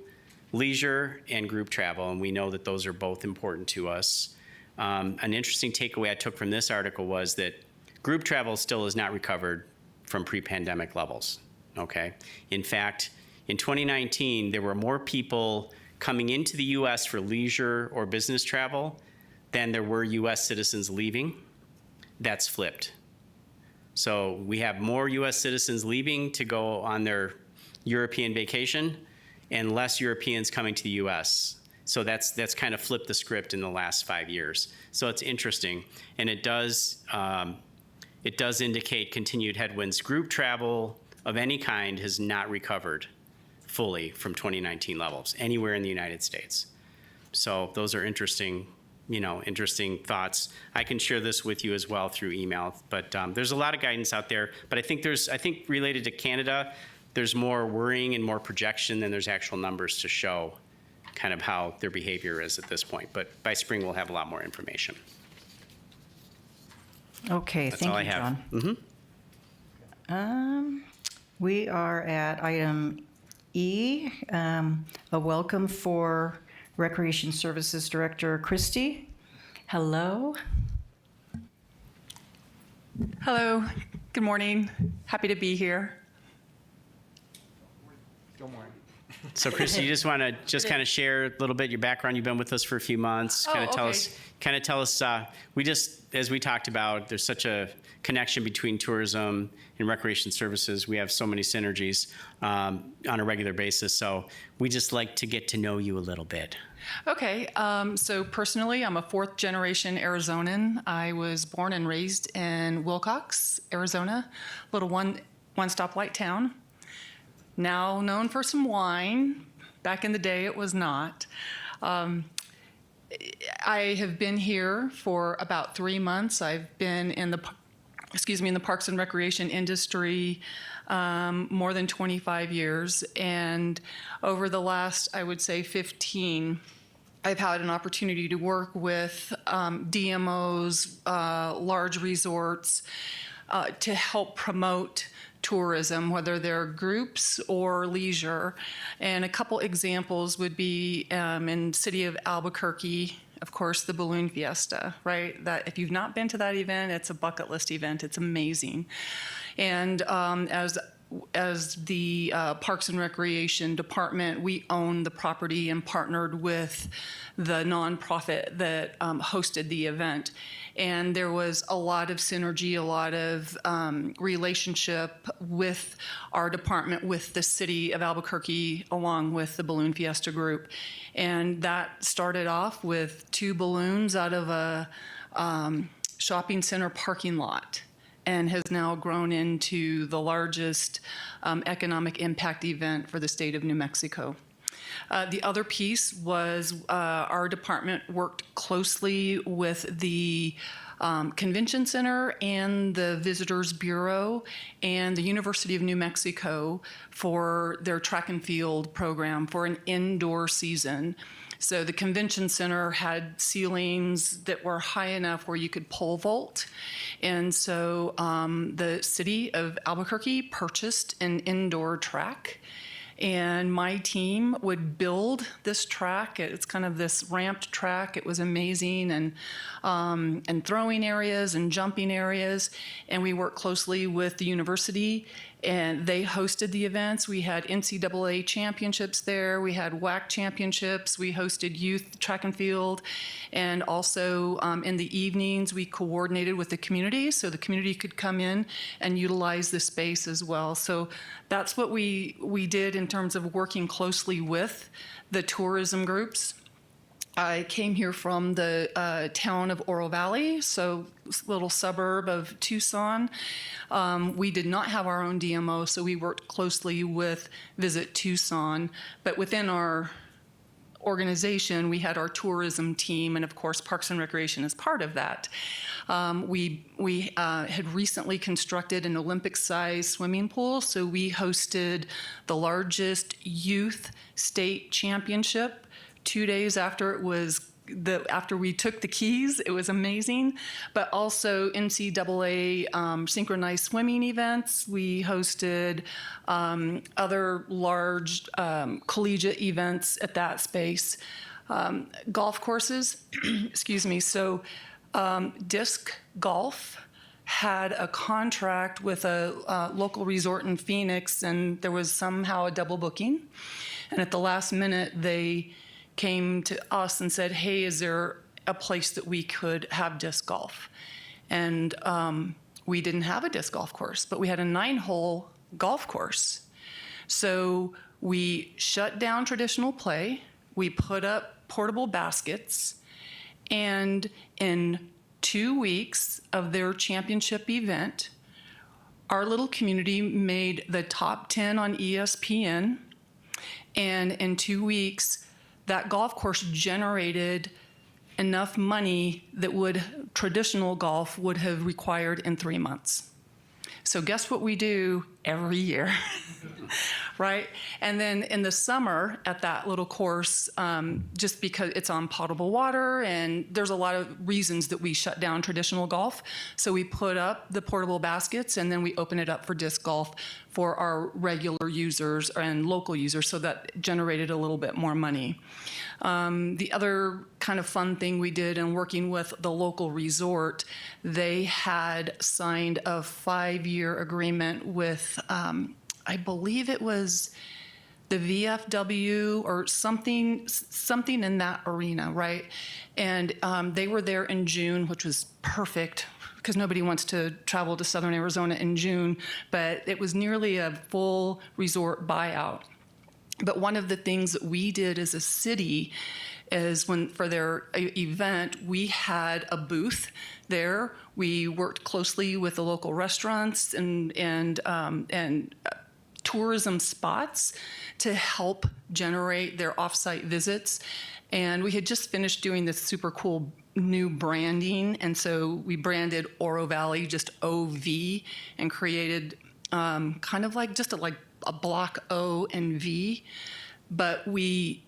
leisure and group travel, and we know that those are both important to us. An interesting takeaway I took from this article was that group travel still is not recovered from pre-pandemic levels, okay? In fact, in 2019, there were more people coming into the U.S. for leisure or business travel than there were U.S. citizens leaving. That's flipped. So we have more U.S. citizens leaving to go on their European vacation and less Europeans coming to the U.S. So that's kind of flipped the script in the last 5 years. So it's interesting, and it does indicate continued headwinds. Group travel of any kind has not recovered fully from 2019 levels anywhere in the United States. So those are interesting thoughts. I can share this with you as well through email, but there's a lot of guidance out there. But I think related to Canada, there's more worrying and more projection than there's actual numbers to show kind of how their behavior is at this point. But by spring, we'll have a lot more information. Okay, That's thank all I you, have. John. Mm-hmm. We are at item E, a welcome for Recreation Services Director Kristy. Hello. Hello, good morning. Happy to be here. So, Kristy, you just want to kind of share a little bit your background. You've been with us for a few months. Kind of tell us. As we talked about, there's such a connection between tourism and recreation services. We have so many synergies on a regular basis. So we just like to get to know you a little bit. Okay, so personally, I'm a fourth generation Arizonan. I was born and raised in Wilcox, Arizona, little one-stop light town. Now known for some wine. Back in the day, it was not. I have been here for about 3 months. I've been in the Parks and Recreation industry more than 25 years. And over the last, I would say 15, I've had an opportunity to work with DMOs, large resorts, to help promote tourism, whether they're groups or leisure. And a couple examples would be in city of Albuquerque, of course, the Balloon Fiesta, right? That if you've not been to that event, it's a bucket list event. It's amazing. And as the Parks and Recreation Department, we own the property and partnered with the nonprofit that hosted the event. And there was a lot of synergy, a lot of relationship with our department, with the city of Albuquerque, along with the Balloon Fiesta group. And that started off with 2 balloons out of a shopping center parking lot, and has now grown into the largest economic impact event for the state of New Mexico. The other piece was our department worked closely with the Convention Center and the Visitors Bureau and the University of New Mexico for their track and field program for an indoor season. So the Convention Center had ceilings that were high enough where you could pole vault. And so the city of Albuquerque purchased an indoor track. And my team would build this track. It's kind of this ramped track. It was amazing, and throwing areas and jumping areas. And we worked closely with the university, and they hosted the events. We had NCAA championships there. We had WAC championships. We hosted youth track and field. And also in the evenings, we coordinated with the community so the community could come in and utilize the space as well. So that's what we did in terms of working closely with the tourism groups. I came here from the town of Oro Valley, so little suburb of Tucson. We did not have our own DMO, so we worked closely with Visit Tucson. But within our organization, we had our tourism team, and of course, Parks and Recreation is part of that. We had recently constructed an Olympic-sized swimming pool, so we hosted the largest youth state championship 2 days after after we took the keys. It was amazing. But also NCAA synchronized swimming events. We hosted other large collegiate events at that space. Golf courses, excuse me. So disc golf had a contract with a local resort in Phoenix, and there was somehow a double booking. And at the last minute, they came to us and said, hey, is there a place that we could have disc golf? And we didn't have a disc golf course, but we had a 9-hole golf course. So we shut down traditional play, we put up portable baskets, and in 2 weeks of their championship event, our little community made the top 10 on ESPN, and in 2 weeks, that golf course generated enough money that traditional golf would have required in 3 months. So guess what we do every year, right? And then in the summer at that little course, just because it's on potable water and there's a lot of reasons that we shut down traditional golf. So we put up the portable baskets and then we open it up for disc golf for our regular users and local users, so that generated a little bit more money. The other kind of fun thing we did in working with the local resort, they had signed a 5-year agreement with, I believe it was the VFW or something in that arena, right? And they were there in June, which was perfect because nobody wants to travel to Southern Arizona in June, but it was nearly a full resort buyout. But one of the things that we did as a city is for their event, we had a booth there. We worked closely with the local restaurants and tourism spots to help generate their off-site visits. And we had just finished doing this super cool new branding, and so we branded Oro Valley just OV and created kind of like just a block O and V, but we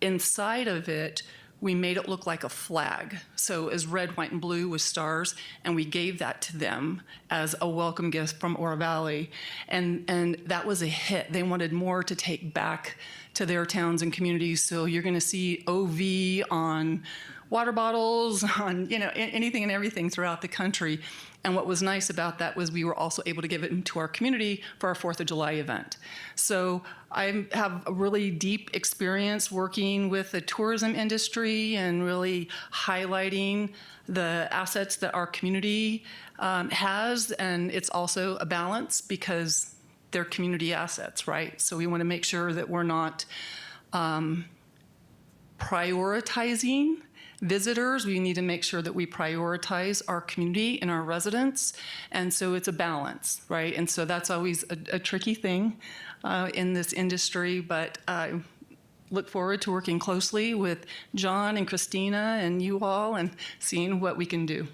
inside of it we made it look like a flag. So as red, white, and blue with stars, and we gave that to them as a welcome gift from Oro Valley. And that was a hit. They wanted more to take back to their towns and communities. So you're gonna see OV on water bottles, on anything and everything throughout the country. And what was nice about that was we were also able to give it to our community for our 4th of July event. So I have a really deep experience working with the tourism industry and really highlighting the assets that our community has. And it's also a balance because they're community assets, right? So we want to make sure that we're not prioritizing visitors. We need to make sure that we prioritize our community and our residents. And so it's a balance, right? And so that's always a tricky thing in this industry, but I look forward to working closely with John and Christina and you all and seeing what we can do.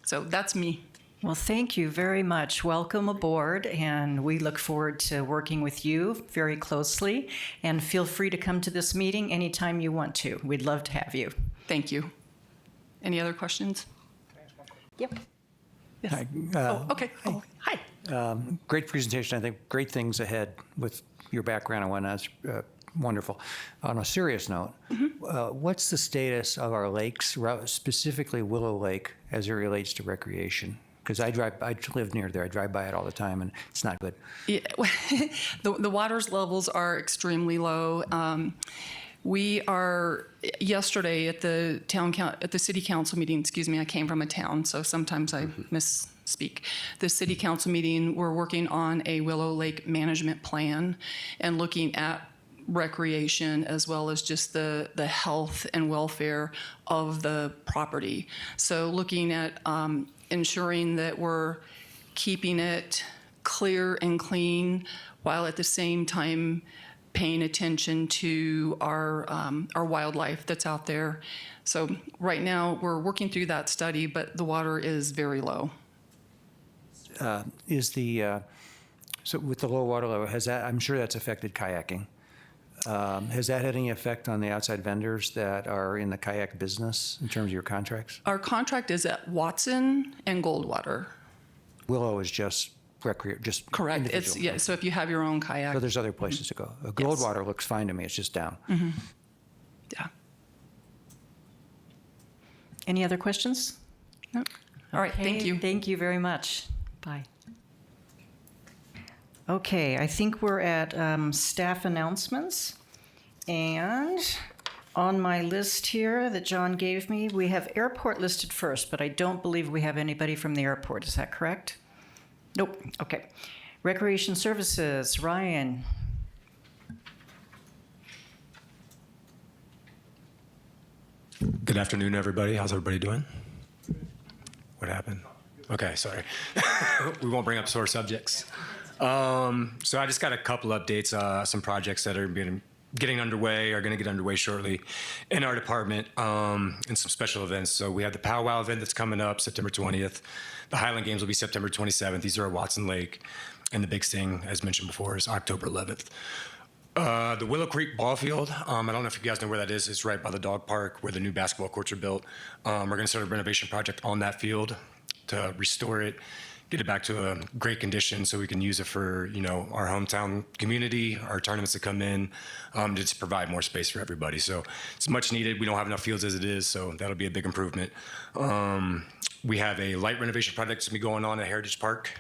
So that's me. Well, thank you very much. Welcome aboard, and we look forward to working with you very closely. And feel free to come to this meeting anytime you want to. We'd love to have you. Thank you. Any other questions? Yep. Yes. Hi. Okay. Oh, hi. Great presentation. I think great things ahead with your background and whatnot. It's wonderful. On a serious note, what's the status of our lakes, specifically Willow Lake, as it relates to recreation? Because I live near there. I drive by it all the time, and it's not good. Yeah, the water's levels are extremely low. We are yesterday at the city council meeting. Excuse me, I came from a town, so sometimes I misspeak. The city council meeting. We're working on a Willow Lake management plan and looking at recreation as well as just the health and welfare of the property. So looking at ensuring that we're keeping it clear and clean while at the same time paying attention to our wildlife that's out there. So right now we're working through that study, but the water is very low. So with the low water level, I'm sure that's affected kayaking. Has that had any effect on the outside vendors that are in the kayak business in terms of your contracts? Our contract is at Watson and Goldwater. Willow is just Correct. It's individual. so if you have your own kayak. So there's other places to go. Goldwater looks fine to me. It's just down. Yeah. Any other questions? Nope. All right. Thank Okay, you. Thank you very much. Bye. Okay, I think we're at staff announcements. And on my list here that John gave me, we have airport listed first, but I don't believe we have anybody from the airport. Is that correct? Nope. Okay. Recreation Services, Ryan. Good afternoon, everybody. How's everybody doing? What happened? Okay, sorry. We won't bring up sore subjects. So I just got a couple updates, some projects that are getting underway, are going to get underway shortly in our department, and some special events. So we have the Powwow event that's coming up September 20th. The Highland Games will be September 27th. These are at Watson Lake. And the big thing, as mentioned before, is October 11th. The Willow Creek Ball Field, I don't know if you guys know where that is. It's right by the dog park where the new basketball courts are built. We're going to start a renovation project on that field to restore it, get it back to a great condition so we can use it for, our hometown community, our tournaments that come in, just provide more space for everybody. So it's much needed. We don't have enough fields as it is, so that'll be a big improvement. We have a light renovation project that's going to be going on at Heritage Park.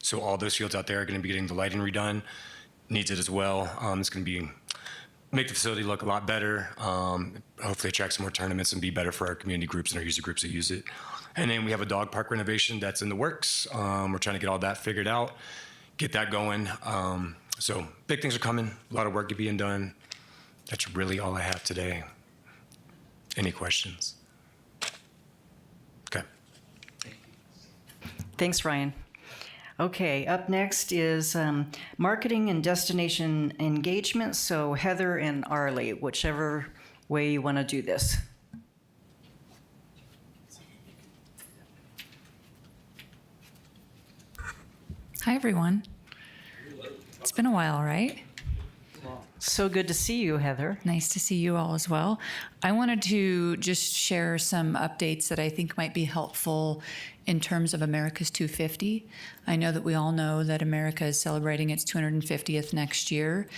So all those fields out there are going to be getting the lighting redone. Needs it as well. It's going to make the facility look a lot better. Hopefully attract some more tournaments and be better for our community groups and our user groups that use it. And then we have a dog park renovation that's in the works. We're trying to get all that figured out, get that going. So big things are coming, a lot of work being done. That's really all I have today. Any questions? Okay. Thanks, Ryan. Okay, up next is marketing and destination engagement. So Heather and Arlie, whichever way you want to do this. Hi, everyone. It's been a while, right? So good to see you, Heather. Nice to see you all as well. I wanted to just share some updates that I think might be helpful in terms of America's 250. I know that we all know that America is celebrating its 250th next year,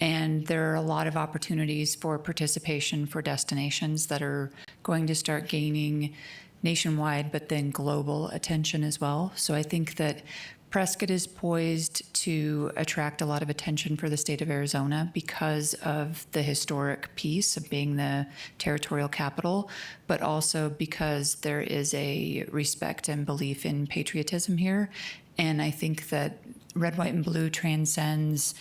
and there are a lot of opportunities for participation for destinations that are going to start gaining nationwide, but then global attention as well. So I think that Prescott is poised to attract a lot of attention for the state of Arizona because of the historic piece of being the territorial capital, but also because there is a respect and belief in patriotism here. And I think that red, white, and blue transcends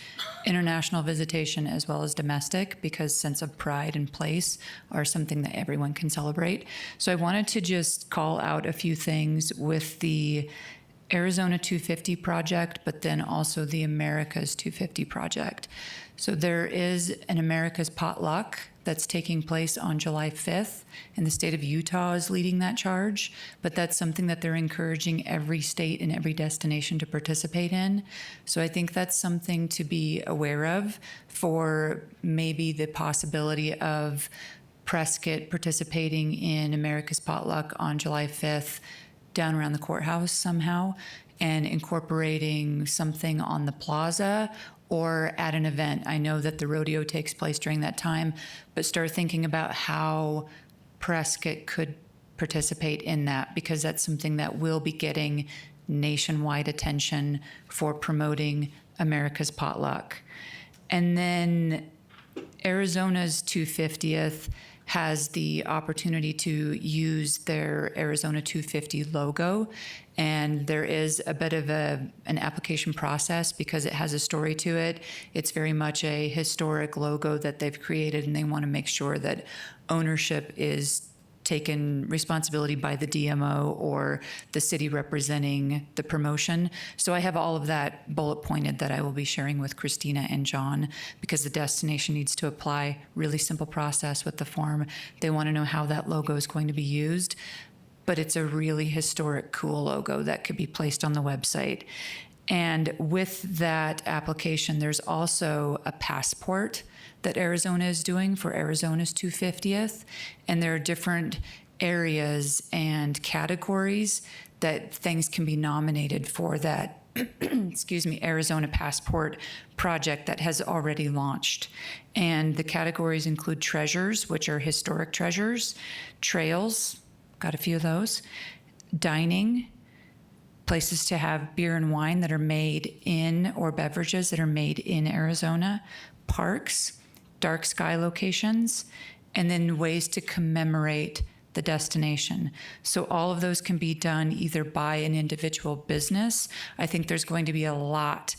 international visitation as well as domestic, because sense of pride and place are something that everyone can celebrate. So I wanted to just call out a few things with the Arizona 250 project, but then also the Americas 250 project. So there is an America's Potluck that's taking place on July 5th, and the state of Utah is leading that charge, but that's something that they're encouraging every state and every destination to participate in. So I think that's something to be aware of for maybe the possibility of Prescott participating in America's Potluck on July 5th down around the courthouse somehow, and incorporating something on the plaza or at an event. I know that the rodeo takes place during that time, but start thinking about how Prescott could participate in that, because that's something that will be getting nationwide attention for promoting America's Potluck. And then Arizona's 250th has the opportunity to use their Arizona 250 logo. And there is a bit of an application process because it has a story to it. It's very much a historic logo that they've created, and they want to make sure that ownership is taken responsibility by the DMO or the city representing the promotion. So I have all of that bullet pointed that I will be sharing with Christina and John, because the destination needs to apply. Really simple process with the form. They want to know how that logo is going to be used, but it's a really historic, cool logo that could be placed on the website. And with that application, there's also a passport that Arizona is doing for Arizona's 250th. And there are different areas and categories that things can be nominated for that, excuse me, Arizona Passport project that has already launched. And the categories include treasures, which are historic treasures, trails, got a few of those, dining, places to have beer and wine that are made in, or beverages that are made in Arizona, parks, dark sky locations, and then ways to commemorate the destination. So all of those can be done either by an individual business. I think there's going to be a lot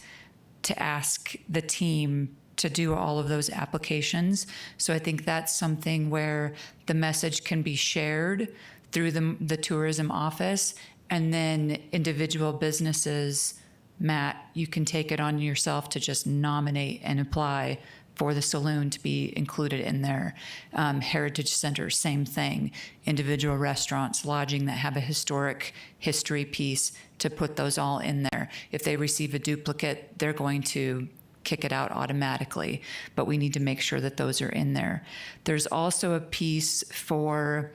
to ask the team to do all of those applications. So I think that's something where the message can be shared through the tourism office, and then individual businesses, Matt, you can take it on yourself to just nominate and apply for the saloon to be included in there. Heritage centers, same thing. Individual restaurants, lodging that have a historic history piece, to put those all in there. If they receive a duplicate, they're going to kick it out automatically, but we need to make sure that those are in there. There's also a piece for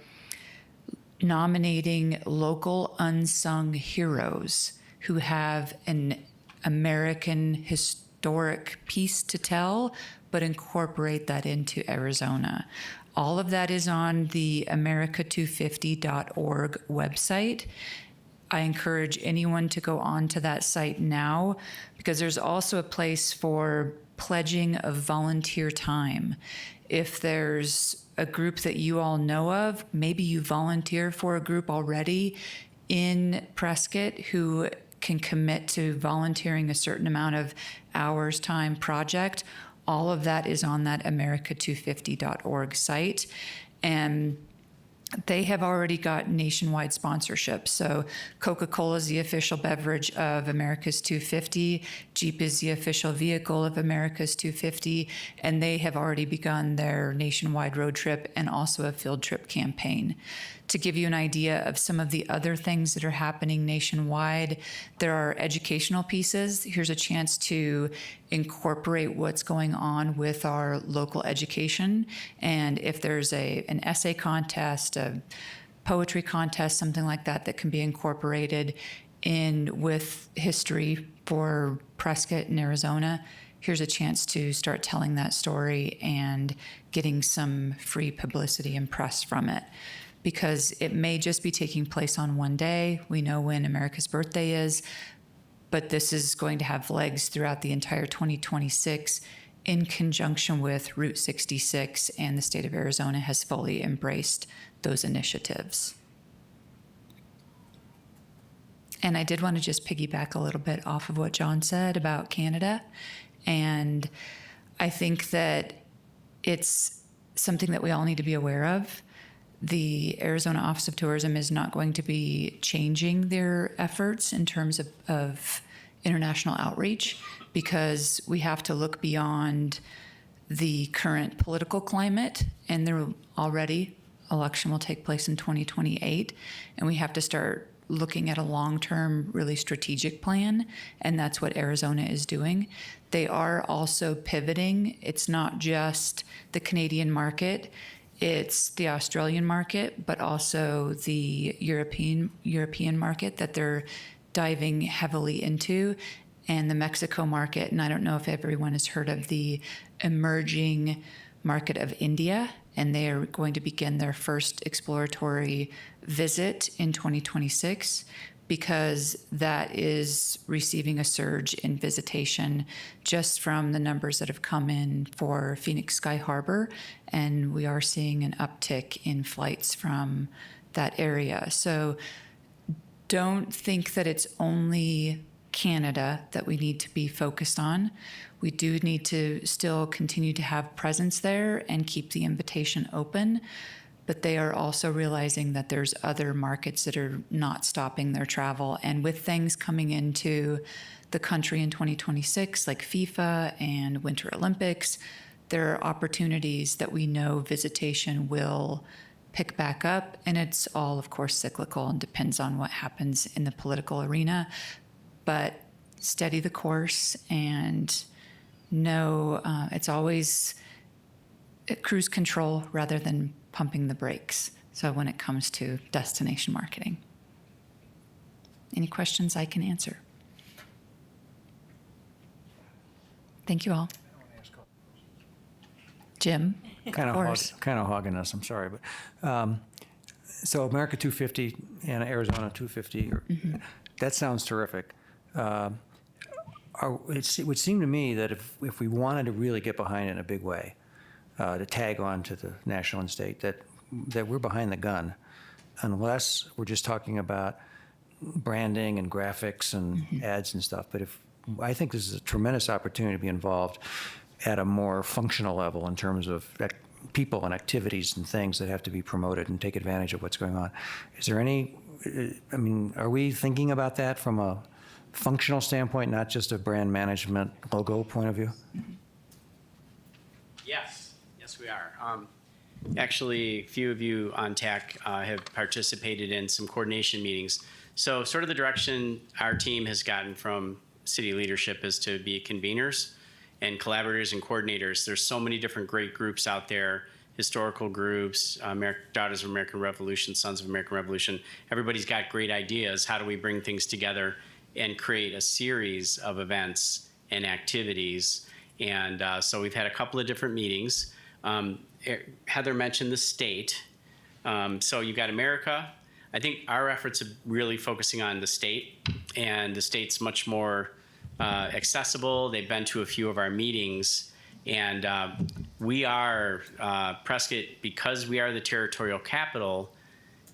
nominating local unsung heroes who have an American historic piece to tell, but incorporate that into Arizona. All of that is on the america250.org website. I encourage anyone to go onto that site now, because there's also a place for pledging of volunteer time. If there's a group that you all know of, maybe you volunteer for a group already in Prescott who can commit to volunteering a certain amount of hours, time, project. All of that is on that america250.org site. And they have already got nationwide sponsorship. So Coca-Cola is the official beverage of America's 250. Jeep is the official vehicle of America's 250. And they have already begun their nationwide road trip and also a field trip campaign to give you an idea of some of the other things that are happening nationwide, there are educational pieces. Here's a chance to incorporate what's going on with our local education. And if there's an essay contest, a poetry contest, something like that, that can be incorporated in with history for Prescott and Arizona, here's a chance to start telling that story and getting some free publicity and press from it. Because it may just be taking place on one day. We know when America's birthday is, but this is going to have legs throughout the entire 2026 in conjunction with Route 66, and the state of Arizona has fully embraced those initiatives. And I did want to just piggyback a little bit off of what John said about Canada. And I think that it's something that we all need to be aware of. The Arizona Office of Tourism is not going to be changing their efforts in terms of international outreach, because we have to look beyond the current political climate, and there already election will take place in 2028, and we have to start looking at a long-term, really strategic plan, and that's what Arizona is doing. They are also pivoting. It's not just the Canadian market, it's the Australian market, but also the European market that they're diving heavily into, and the Mexico market. And I don't know if everyone has heard of the emerging market of India, and they are going to begin their first exploratory visit in 2026, because that is receiving a surge in visitation just from the numbers that have come in for Phoenix Sky Harbor, and we are seeing an uptick in flights from that area. So don't think that it's only Canada that we need to be focused on. We do need to still continue to have presence there and keep the invitation open, but they are also realizing that there's other markets that are not stopping their travel. And with things coming into the country in 2026, like FIFA and Winter Olympics, there are opportunities that we know visitation will pick back up. And it's all, of course, cyclical and depends on what happens in the political arena. But steady the course and know it's always cruise control rather than pumping the brakes. So when it comes to destination marketing. Any questions I can answer? Thank you all. Jim? Kind of course. of hogging us, I'm sorry. But so America 250 and Arizona 250, that sounds terrific. It would seem to me that if we wanted to really get behind it in a big way, to tag on to the national and state, that we're behind the gun, unless we're just talking about branding and graphics and ads and stuff. But I think this is a tremendous opportunity to be involved at a more functional level in terms of people and activities and things that have to be promoted and take advantage of what's going on. Is there any, are we thinking about that from a functional standpoint, not just a brand management logo point of view? Yes, we are. Actually, a few of you on TAC have participated in some coordination meetings. So sort of the direction our team has gotten from city leadership is to be conveners and collaborators and coordinators. There's so many different great groups out there, historical groups, Daughters of American Revolution, Sons of American Revolution. Everybody's got great ideas. How do we bring things together and create a series of events and activities? And so we've had a couple of different meetings. Heather mentioned the state. So you've got America. I think our efforts are really focusing on the state, and the state's much more accessible. They've been to a few of our meetings, and we are Prescott, because we are the territorial capital.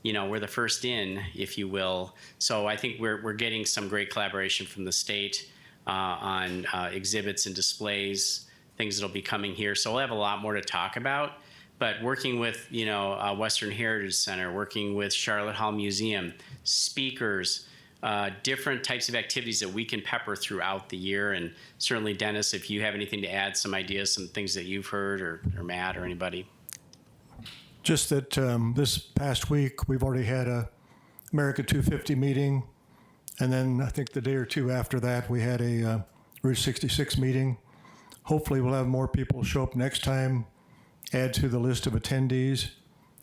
We're the first in, if you will. So I think we're getting some great collaboration from the state on exhibits and displays, things that'll be coming here. So we'll have a lot more to talk about. But working with, Western Heritage Center, working with Charlotte Hall Museum, speakers, different types of activities that we can pepper throughout the year. And certainly, Dennis, if you have anything to add, some ideas, some things that you've heard, or Matt or anybody. Just that this past week, we've already had a America 250 meeting. And then I think the day or two after that, we had a Route 66 meeting. Hopefully we'll have more people show up next time, add to the list of attendees.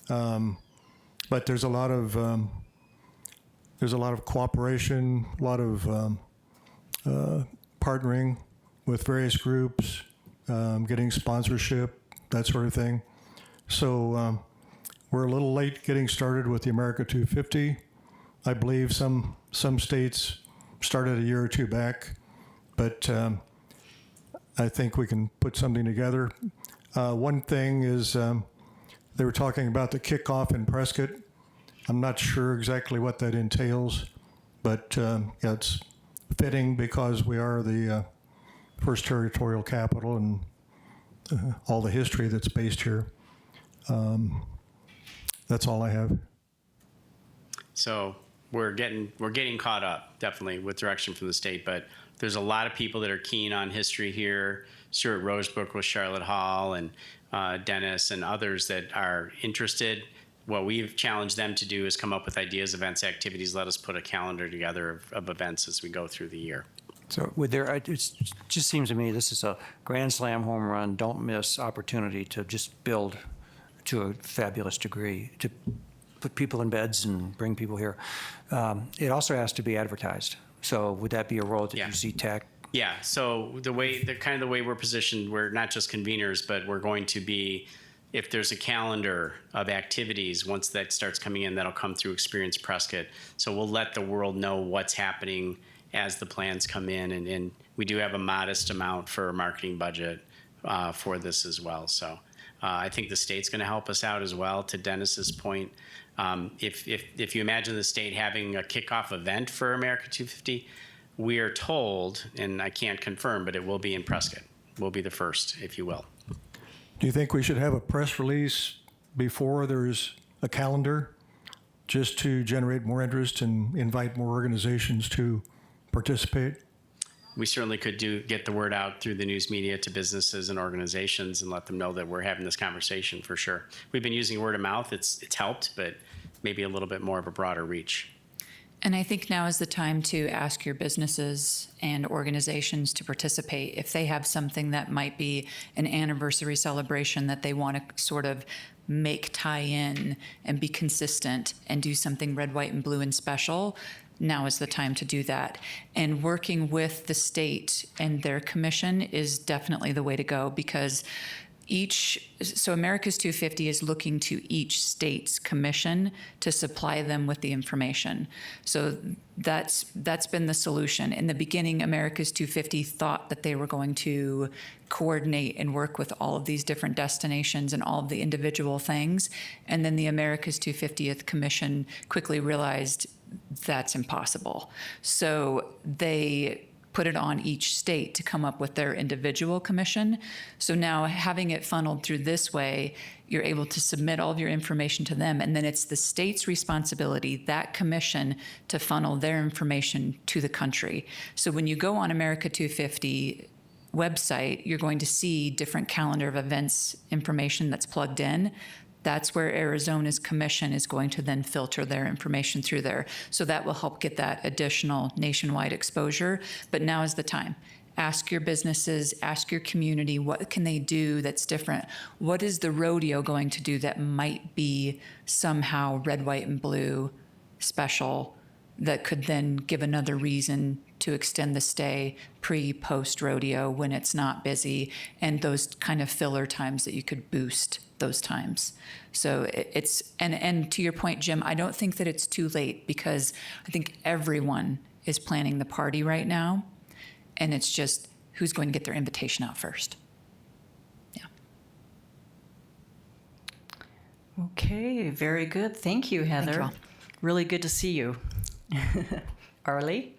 But there's a lot of cooperation, a lot of partnering with various groups, getting sponsorship, that sort of thing. So we're a little late getting started with the America 250. I believe some states started a year or two back, but I think we can put something together. One thing is they were talking about the kickoff in Prescott. I'm not sure exactly what that entails, but it's fitting because we are the first territorial capital and all the history that's based here. That's all I have. So we're getting caught up, definitely, with direction from the state, but there's a lot of people that are keen on history here. Stuart Rosebrook with Charlotte Hall and Dennis and others that are interested. What we've challenged them to do is come up with ideas, events, activities. Let us put a calendar together of events as we go through the year. So it just seems to me this is a grand slam home run, don't miss opportunity to just build to a fabulous degree, to put people in beds and bring people here. It also has to be advertised. So would that be a role that you see TAC? Yeah, so the way we're positioned, we're not just conveners, but we're going to be, if there's a calendar of activities, once that starts coming in, that'll come through Experience Prescott. So we'll let the world know what's happening as the plans come in. And we do have a modest amount for a marketing budget for this as well. So I think the state's going to help us out as well, to Dennis's point. If you imagine the state having a kickoff event for America 250, we are told, and I can't confirm, but it will be in Prescott. We'll be the first, if you will. Do you think we should have a press release before there's a calendar just to generate more interest and invite more organizations to participate? We certainly could get the word out through the news media to businesses and organizations and let them know that we're having this conversation, for sure. We've been using word of mouth. It's helped, but maybe a little bit more of a broader reach. And I think now is the time to ask your businesses and organizations to participate. If they have something that might be an anniversary celebration that they want to sort of make tie in and be consistent and do something red, white, and blue and special, now is the time to do that. And working with the state and their commission is definitely the way to go, because America's 250 is looking to each state's commission to supply them with the information. So that's been the solution. In the beginning, America's 250 thought that they were going to coordinate and work with all of these different destinations and all of the individual things. And then the America's 250th Commission quickly realized that's impossible. So they put it on each state to come up with their individual commission. So now having it funneled through this way, you're able to submit all of your information to them, and then it's the state's responsibility, that commission, to funnel their information to the country. So when you go on America 250 website, you're going to see different calendar of events information that's plugged in. That's where Arizona's commission is going to then filter their information through there. So that will help get that additional nationwide exposure. But now is the time. Ask your businesses, ask your community, what can they do that's different? What is the rodeo going to do that might be somehow red, white, and blue special that could then give another reason to extend the stay pre-post rodeo when it's not busy, and those kind of filler times that you could boost those times. So and to your point, Jim, I don't think that it's too late, because I think everyone is planning the party right now, and it's just who's going to get their invitation out first. Yeah. Okay, very good. Thank you, Heather. Thank you all. Really good to see you. Arlie?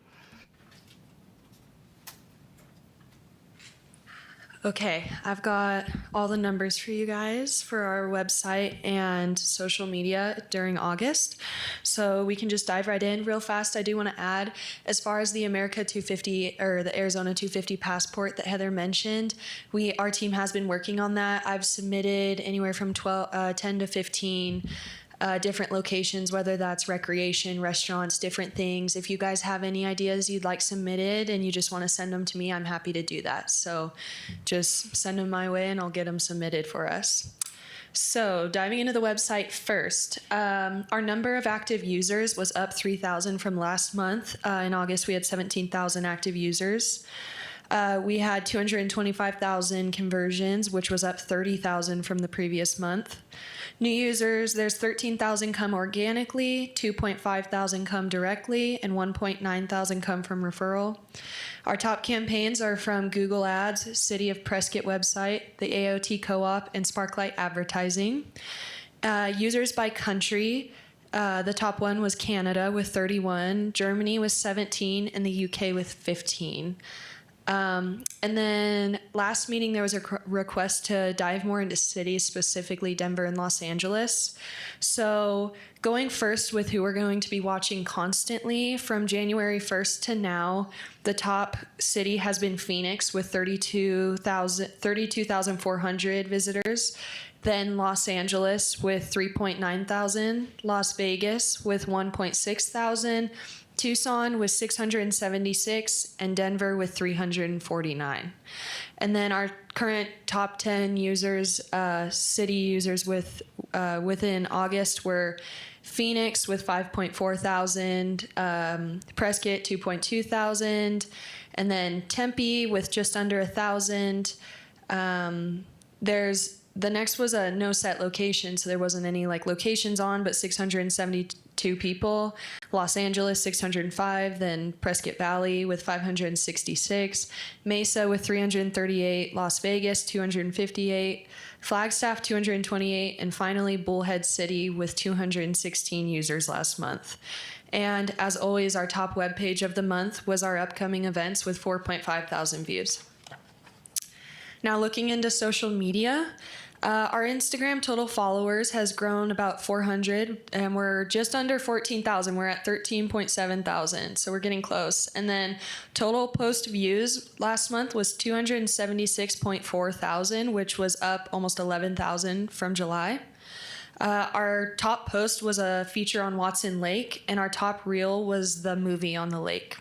Okay, I've got all the numbers for you guys for our website and social media during August. So we can just dive right in real fast. I do want to add, as far as the America 250 or the Arizona 250 passport that Heather mentioned, our team has been working on that. I've submitted anywhere from 10 to 15 different locations, whether that's recreation, restaurants, different things. If you guys have any ideas you'd like submitted and you just want to send them to me, I'm happy to do that. So just send them my way and I'll get them submitted for us. So diving into the website first, our number of active users was up 3,000 from last month. In August, we had 17,000 active users. We had 225,000 conversions, which was up 30,000 from the previous month. New users, there's 13,000 come organically, 2.5 thousand come directly, and 1.9 thousand come from referral. Our top campaigns are from Google Ads, City of Prescott website, the AOT Co-op, and Sparklight Advertising. Users by country, the top one was Canada with 31, Germany with 17, and the UK with 15. And then last meeting, there was a request to dive more into cities, specifically Denver and Los Angeles. So going first with who we're going to be watching constantly from January 1st to now, the top city has been Phoenix with 32,400 visitors. Then Los Angeles with 3.9 thousand, Las Vegas with 1.6 thousand, Tucson with 676, and Denver with 349. And then our current top 10 users, city users within August were Phoenix with 5.4 thousand, Prescott 2.2 thousand, and then Tempe with just under 1,000. The next was a no set location, so there wasn't any locations on, but 672 people. Los Angeles 605, then Prescott Valley with 566, Mesa with 338, Las Vegas 258, Flagstaff 228, and finally Bullhead City with 216 users last month. And as always, our top webpage of the month was our upcoming events with 4.5 thousand views. Now looking into social media, our Instagram total followers has grown about 400, and we're just under 14,000. We're at 13.7 thousand, so we're getting close. And then total post views last month was 276.4 thousand, which was up almost 11,000 from July. Our top post was a feature on Watson Lake, and our top reel was the movie on the lake.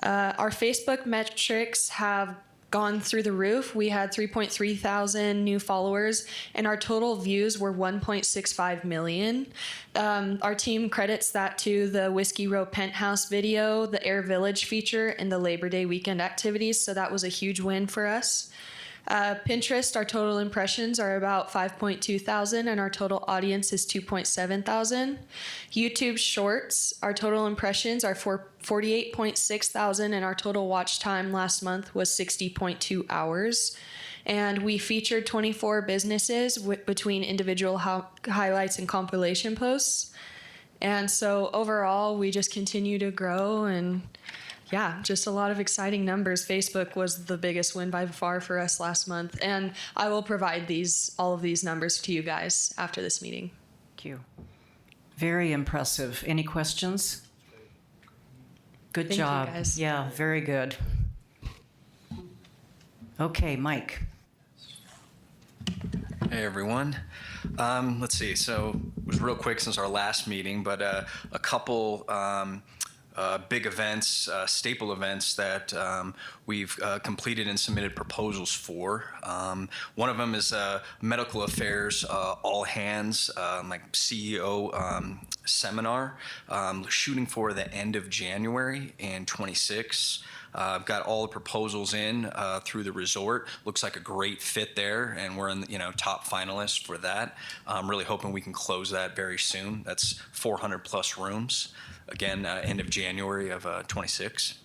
Our Facebook metrics have gone through the roof. We had 3.3 thousand new followers, and our total views were 1.65 million. Our team credits that to the Whiskey Row Penthouse video, the Air Village feature, and the Labor Day weekend activities, so that was a huge win for us. Pinterest, our total impressions are about 5.2 thousand, and our total audience is 2.7 thousand. YouTube Shorts, our total impressions are 48.6 thousand, and our total watch time last month was 60.2 hours. And we featured 24 businesses between individual highlights and compilation posts. And so overall, we just continue to grow, and yeah, just a lot of exciting numbers. Facebook was the biggest win by far for us last month, and I will provide all of these numbers to you guys after this meeting. Thank you. Very impressive. Any questions? Good Thank you, job. guys. Yeah, very good. Okay, Mike. Hey everyone. Let's see. So it was real quick since our last meeting, but a couple big events, staple events that we've completed and submitted proposals for. One of them is medical affairs all hands, CEO seminar, shooting for the end of January in 26. I've got all the proposals in through the resort. Looks like a great fit there, and we're in top finalists for that. I'm really hoping we can close that very soon. That's 400 plus rooms. Again, end of January of 26.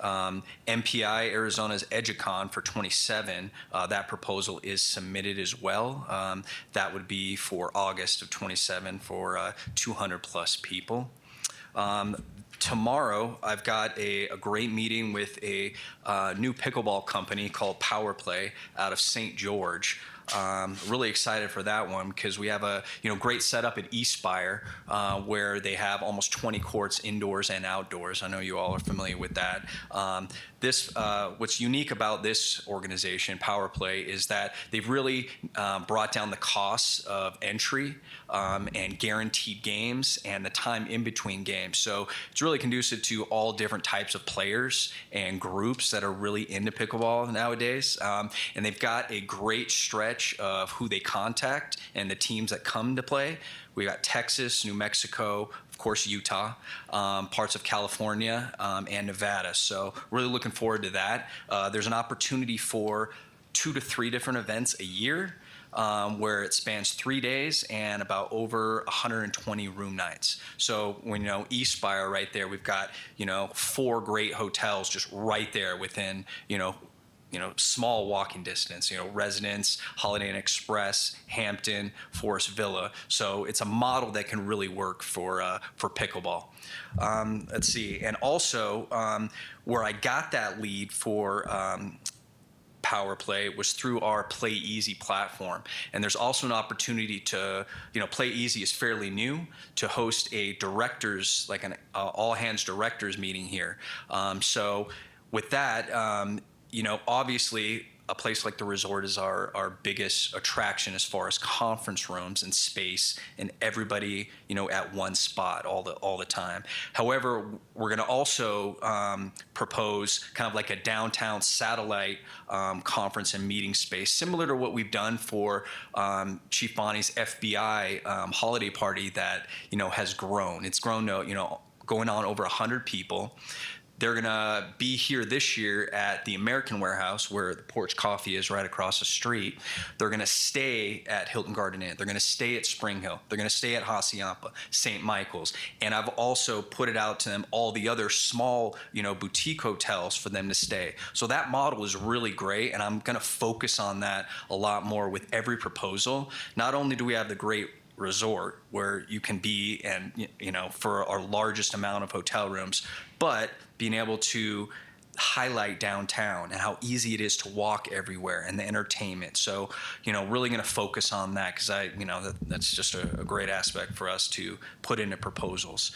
MPI Arizona's Educon for 27. That proposal is submitted as well. That would be for August of 27 for 200 plus people. Tomorrow, I've got a great meeting with a new pickleball company called Power Play out of St. George. Really excited for that one because we have a great setup at Eastspire where they have almost 20 courts indoors and outdoors. I know you all are familiar with that. What's unique about this organization, Power Play, is that they've really brought down the costs of entry and guaranteed games and the time in between games. So it's really conducive to all different types of players and groups that are really into pickleball nowadays. And they've got a great stretch of who they contact and the teams that come to play. We got Texas, New Mexico, of course Utah, parts of California, and Nevada. So really looking forward to that. There's an opportunity for 2 to 3 different events a year. Where it spans 3 days and about over 120 room nights. So when Eastspire right there, we've got 4 great hotels just right there within small walking distance. Residence, Holiday Inn Express, Hampton, Forest Villa. So it's a model that can really work for pickleball. Let's see, and also where I got that lead for. Power Play was through our Play Easy platform. And there's also an opportunity to, Play Easy is fairly new, to host a directors, like an all hands directors meeting here. So with that, obviously a place like the resort is our biggest attraction as far as conference rooms and space and everybody, at one spot all the time. However, we're going to also propose kind of like a downtown satellite conference and meeting space, similar to what we've done for Chief Bonnie's FBI holiday party that, has grown. It's grown to, going on over 100 people. They're going to be here this year at the American Warehouse, where the Porch Coffee is right across the street. They're going to stay at Hilton Garden Inn. They're going to stay at Spring Hill. They're going to stay at Hacienda, St. Michael's. And I've also put it out to them all the other small, boutique hotels for them to stay. So that model is really great, and I'm going to focus on that a lot more with every proposal. Not only do we have the great resort where you can be and for our largest amount of hotel rooms, but being able to highlight downtown and how easy it is to walk everywhere and the entertainment. So really going to focus on that because that's just a great aspect for us to put into proposals.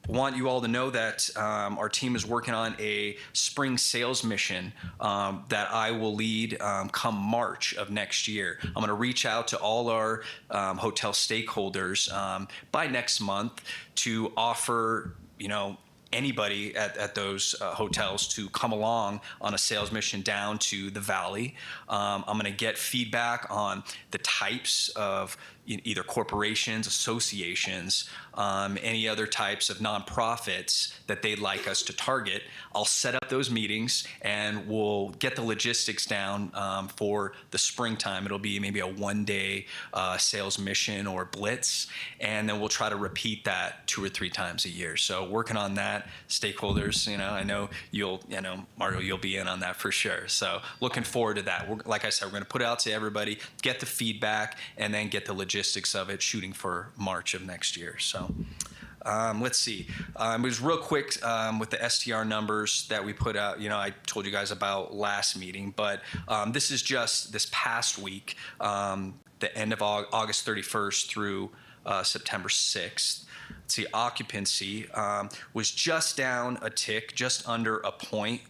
Want you all to know that our team is working on a spring sales mission that I will lead come March of next year. I'm going to reach out to all our hotel stakeholders by next month to offer, anybody at those hotels to come along on a sales mission down to the Valley. I'm going to get feedback on the types of either corporations, associations, any other types of nonprofits that they'd like us to target. I'll set up those meetings and we'll get the logistics down for the springtime. It'll be maybe a 1-day sales mission or blitz, and then we'll try to repeat that 2 or 3 times a year. So working on that, stakeholders, I know Mario, you'll be in on that for sure. So looking forward to that. Like I said, we're going to put it out to everybody, get the feedback, and then get the logistics of it, shooting for March of next year. So let's see. It was real quick with the STR numbers that we put out. I told you guys about last meeting, but this is just this past week, the end of August 31st through September 6th. Let's see, occupancy was just down a tick, just under a point.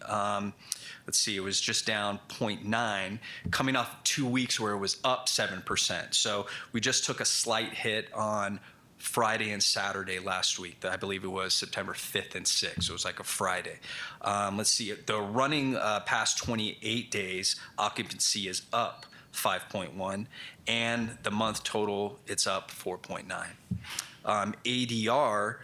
Let's see, it was just down 0.9, coming off 2 weeks where it was up 7%. So we just took a slight hit on Friday and Saturday last week. I believe it was September 5th and 6th. So it was like a Friday. Let's see, the running past 28 days, occupancy is up 5.1, and the month total, it's up 4.9. ADR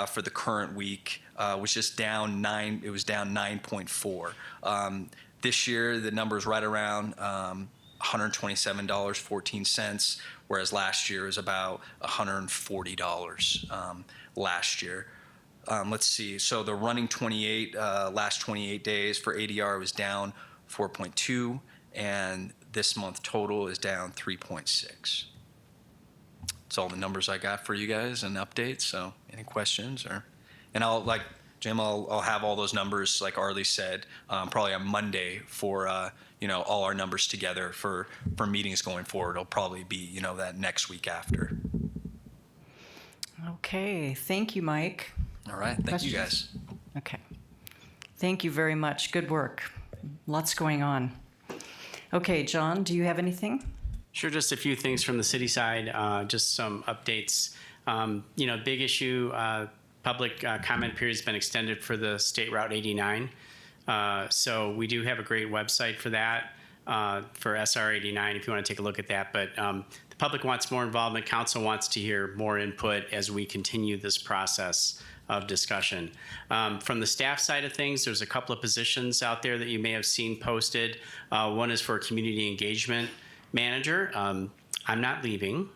for the current week was just down 9. It was down 9.4. This year, the number is right around $127.14, whereas last year was about $140 last year. Let's see. So the running last 28 days for ADR was down 4.2, and this month total is down 3.6. That's all the numbers I got for you guys and updates. So any questions or And Jim, I'll have all those numbers, like Arlie said, probably on Monday for, all our numbers together for meetings going forward. It'll probably be, that next week after. Okay, thank you, Mike. All right. Thank you, guys. Okay. Thank you very much. Good work. Lots going on. Okay, John, do you have anything? Sure, just a few things from the city side, just some updates. Big issue, public comment period has been extended for the State Route 89. So we do have a great website for that, for SR 89, if you want to take a look at that. But the public wants more involvement. Council wants to hear more input as we continue this process of discussion. From the staff side of things, there's a couple of positions out there that you may have seen posted. One is for community engagement manager. I'm not leaving,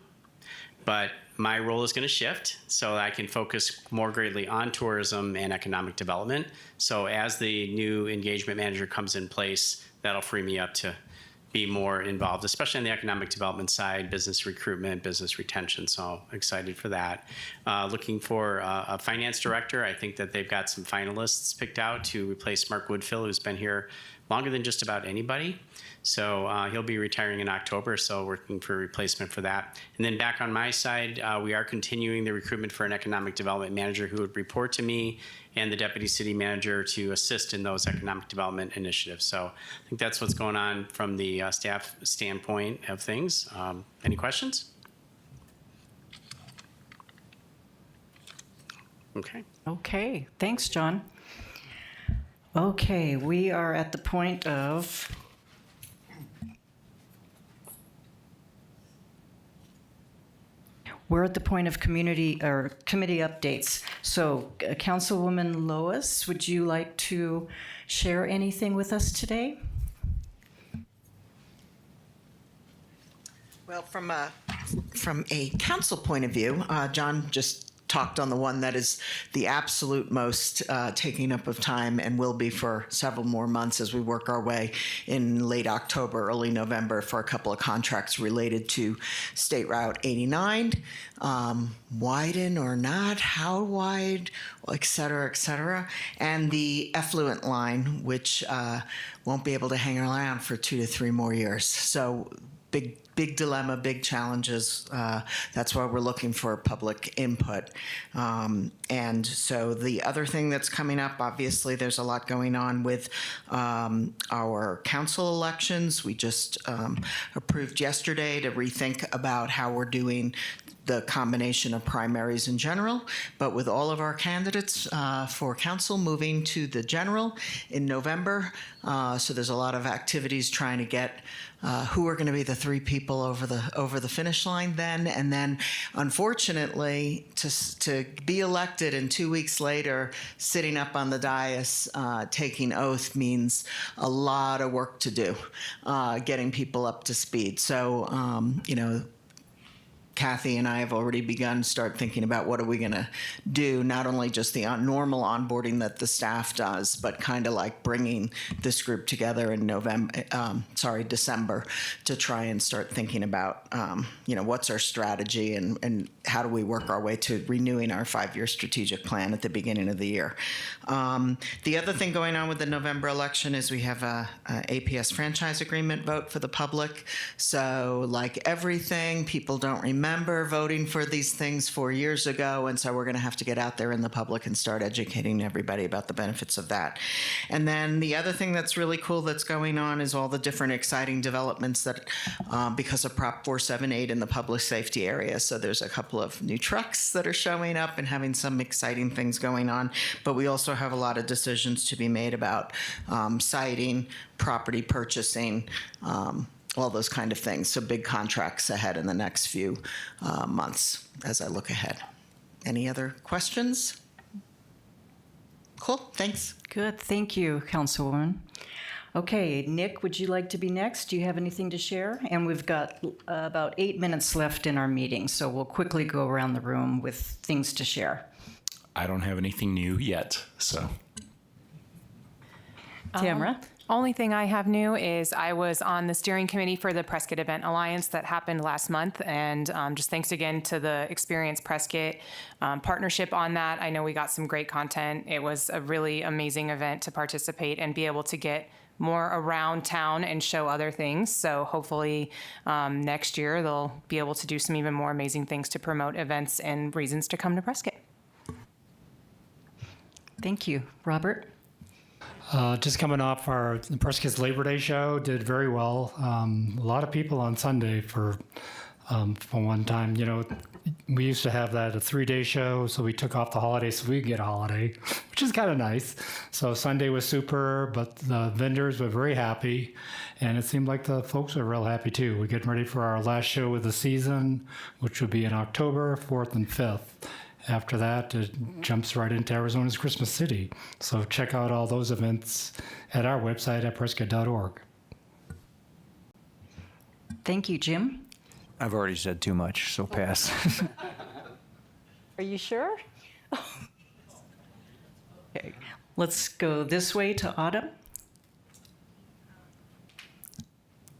but my role is going to shift so I can focus more greatly on tourism and economic development. So as the new engagement manager comes in place, that'll free me up to be more involved, especially on the economic development side, business recruitment, business retention. So excited for that. Looking for a finance director. I think that they've got some finalists picked out to replace Mark Woodfill, who's been here longer than just about anybody. So he'll be retiring in October, so working for a replacement for that. And then back on my side, we are continuing the recruitment for an economic development manager who would report to me and the deputy city manager to assist in those economic development initiatives. So I think that's what's going on from the staff standpoint of things. Any questions? Okay. Okay, thanks, John. Okay, we are at the point of community or committee updates. So, Councilwoman Lois, would you like to share anything with us today? Well, from a council point of view, John just talked on the one that is the absolute most taking up of time and will be for several more months as we work our way in late October, early November for a couple of contracts related to State Route 89, widen or not, how wide, et cetera, and the effluent line, which won't be able to hang around for 2 to 3 more years. So big dilemma, big challenges. That's why we're looking for public input. And so the other thing that's coming up, obviously, there's a lot going on with our council elections. We just approved yesterday to rethink about how we're doing the combination of primaries in general, but with all of our candidates for council moving to the general in November. So there's a lot of activities trying to get who are going to be the 3 people over the finish line then. And then, unfortunately, to be elected and 2 weeks later, sitting up on the dais taking oath means a lot of work to do, getting people up to speed. So, Kathy and I have already begun to start thinking about what are we going to do, not only just the normal onboarding that the staff does, but kind of like bringing this group together in December to try and start thinking about, what's our strategy and how do we work our way to renewing our 5-year strategic plan at the beginning of the year. The other thing going on with the November election is we have a APS franchise agreement vote for the public. So like everything, people don't remember voting for these things 4 years ago, and so we're going to have to get out there in the public and start educating everybody about the benefits of that. And then the other thing that's really cool that's going on is all the different exciting developments that because of Prop 478 in the public safety area. So there's a couple of new trucks that are showing up and having some exciting things going on, but we also have a lot of decisions to be made about siting, property purchasing, all those kind of things. So big contracts ahead in the next few months as I look ahead. Any other questions? Cool, thanks. Good, thank you, Councilwoman. Okay, Nick, would you like to be next? Do you have anything to share? And we've got about 8 minutes left in our meeting, so we'll quickly go around the room with things to share. I don't have anything new yet, so. Tamara? Only thing I have new is I was on the steering committee for the Prescott Event Alliance that happened last month. And just thanks again to the Experience Prescott partnership on that. I know we got some great content. It was a really amazing event to participate and be able to get more around town and show other things. So hopefully next year they'll be able to do some even more amazing things to promote events and reasons to come to Prescott. Thank you. Robert? Just coming off our Prescott's Labor Day show, did very well. A lot of people on Sunday for one time. You know, we used to have that a 3-day show, so we took off the holiday so we could get a holiday, which is kind of nice. So Sunday was super, but the vendors were very happy, and it seemed like the folks were real happy too. We're getting ready for our last show of the season, which will be in October 4th and 5th. After that, it jumps right into Arizona's Christmas City. So check out all those events at our website at prescott.org. Thank you, Jim. I've already said too much, so pass. Are you sure? Okay, let's go this way to Autumn.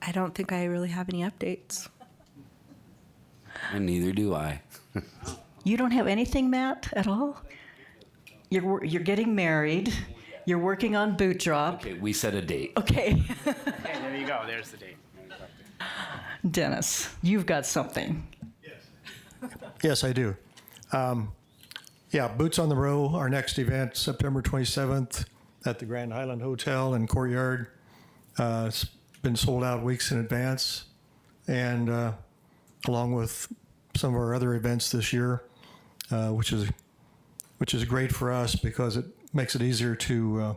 I don't think I really have any updates. And neither do I. You don't have anything, Matt, at all? You're getting married. You're working on boot drop. Okay, we set a date. Okay. Hey, there you go. There's the date. Dennis, you've got something. Yes, I do. Boots on the Row, our next event, September 27th at the Grand Highland Hotel and Courtyard. It's been sold out weeks in advance, and along with some of our other events this year, which is great for us because it makes it easier to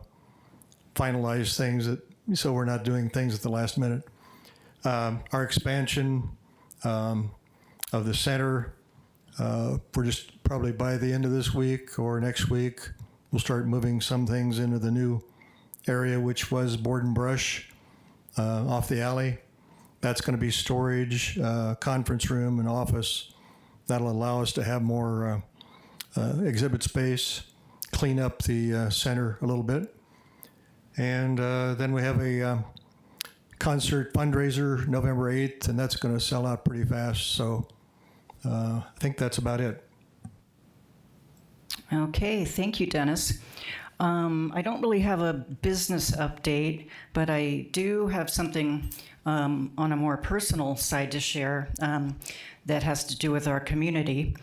finalize things so we're not doing things at the last minute. Our expansion of the center, we're just probably by the end of this week or next week, we'll start moving some things into the new area, which was Board and Brush off the alley. That's going to be storage, conference room, and office. That'll allow us to have more exhibit space, clean up the center a little bit. And then we have a concert fundraiser November 8th, and that's going to sell out pretty fast. So I think that's about it. Okay, thank you, Dennis. I don't really have a business update, but I do have something on a more personal side to share that has to do with our community.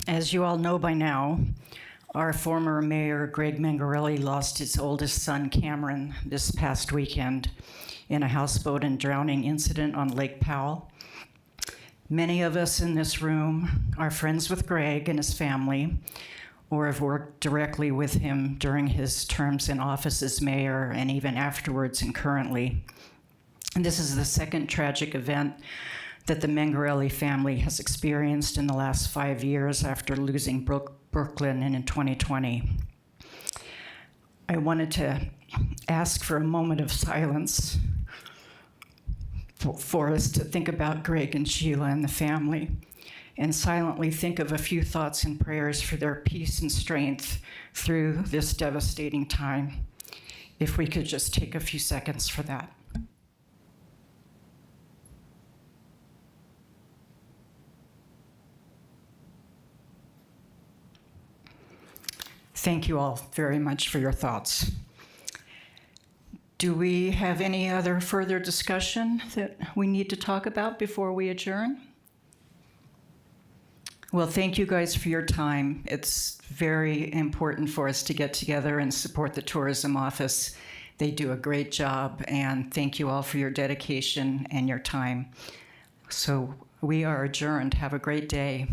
As you all know by now, our former mayor, Greg Mangarelli, lost his oldest son, Cameron, this past weekend in a houseboat and drowning incident on Lake Powell. Many of us in this room are friends with Greg and his family, or have worked directly with him during his terms in office as mayor and even afterwards and currently. And this is the second tragic event that the Mangarelli family has experienced in the last 5 years after losing Brooklyn in 2020. I wanted to ask for a moment of silence for us to think about Greg and Sheila and the family, and silently think of a few thoughts and prayers for their peace and strength through this devastating time. If we could just take a few seconds for that. Thank you all very much for your thoughts. Do we have any other further discussion that we need to talk about before we adjourn? Well, thank you guys for your time. It's very important for us to get together and support the tourism office. They do a great job, and thank you all for your dedication and your time. So we are adjourned. Have a great day.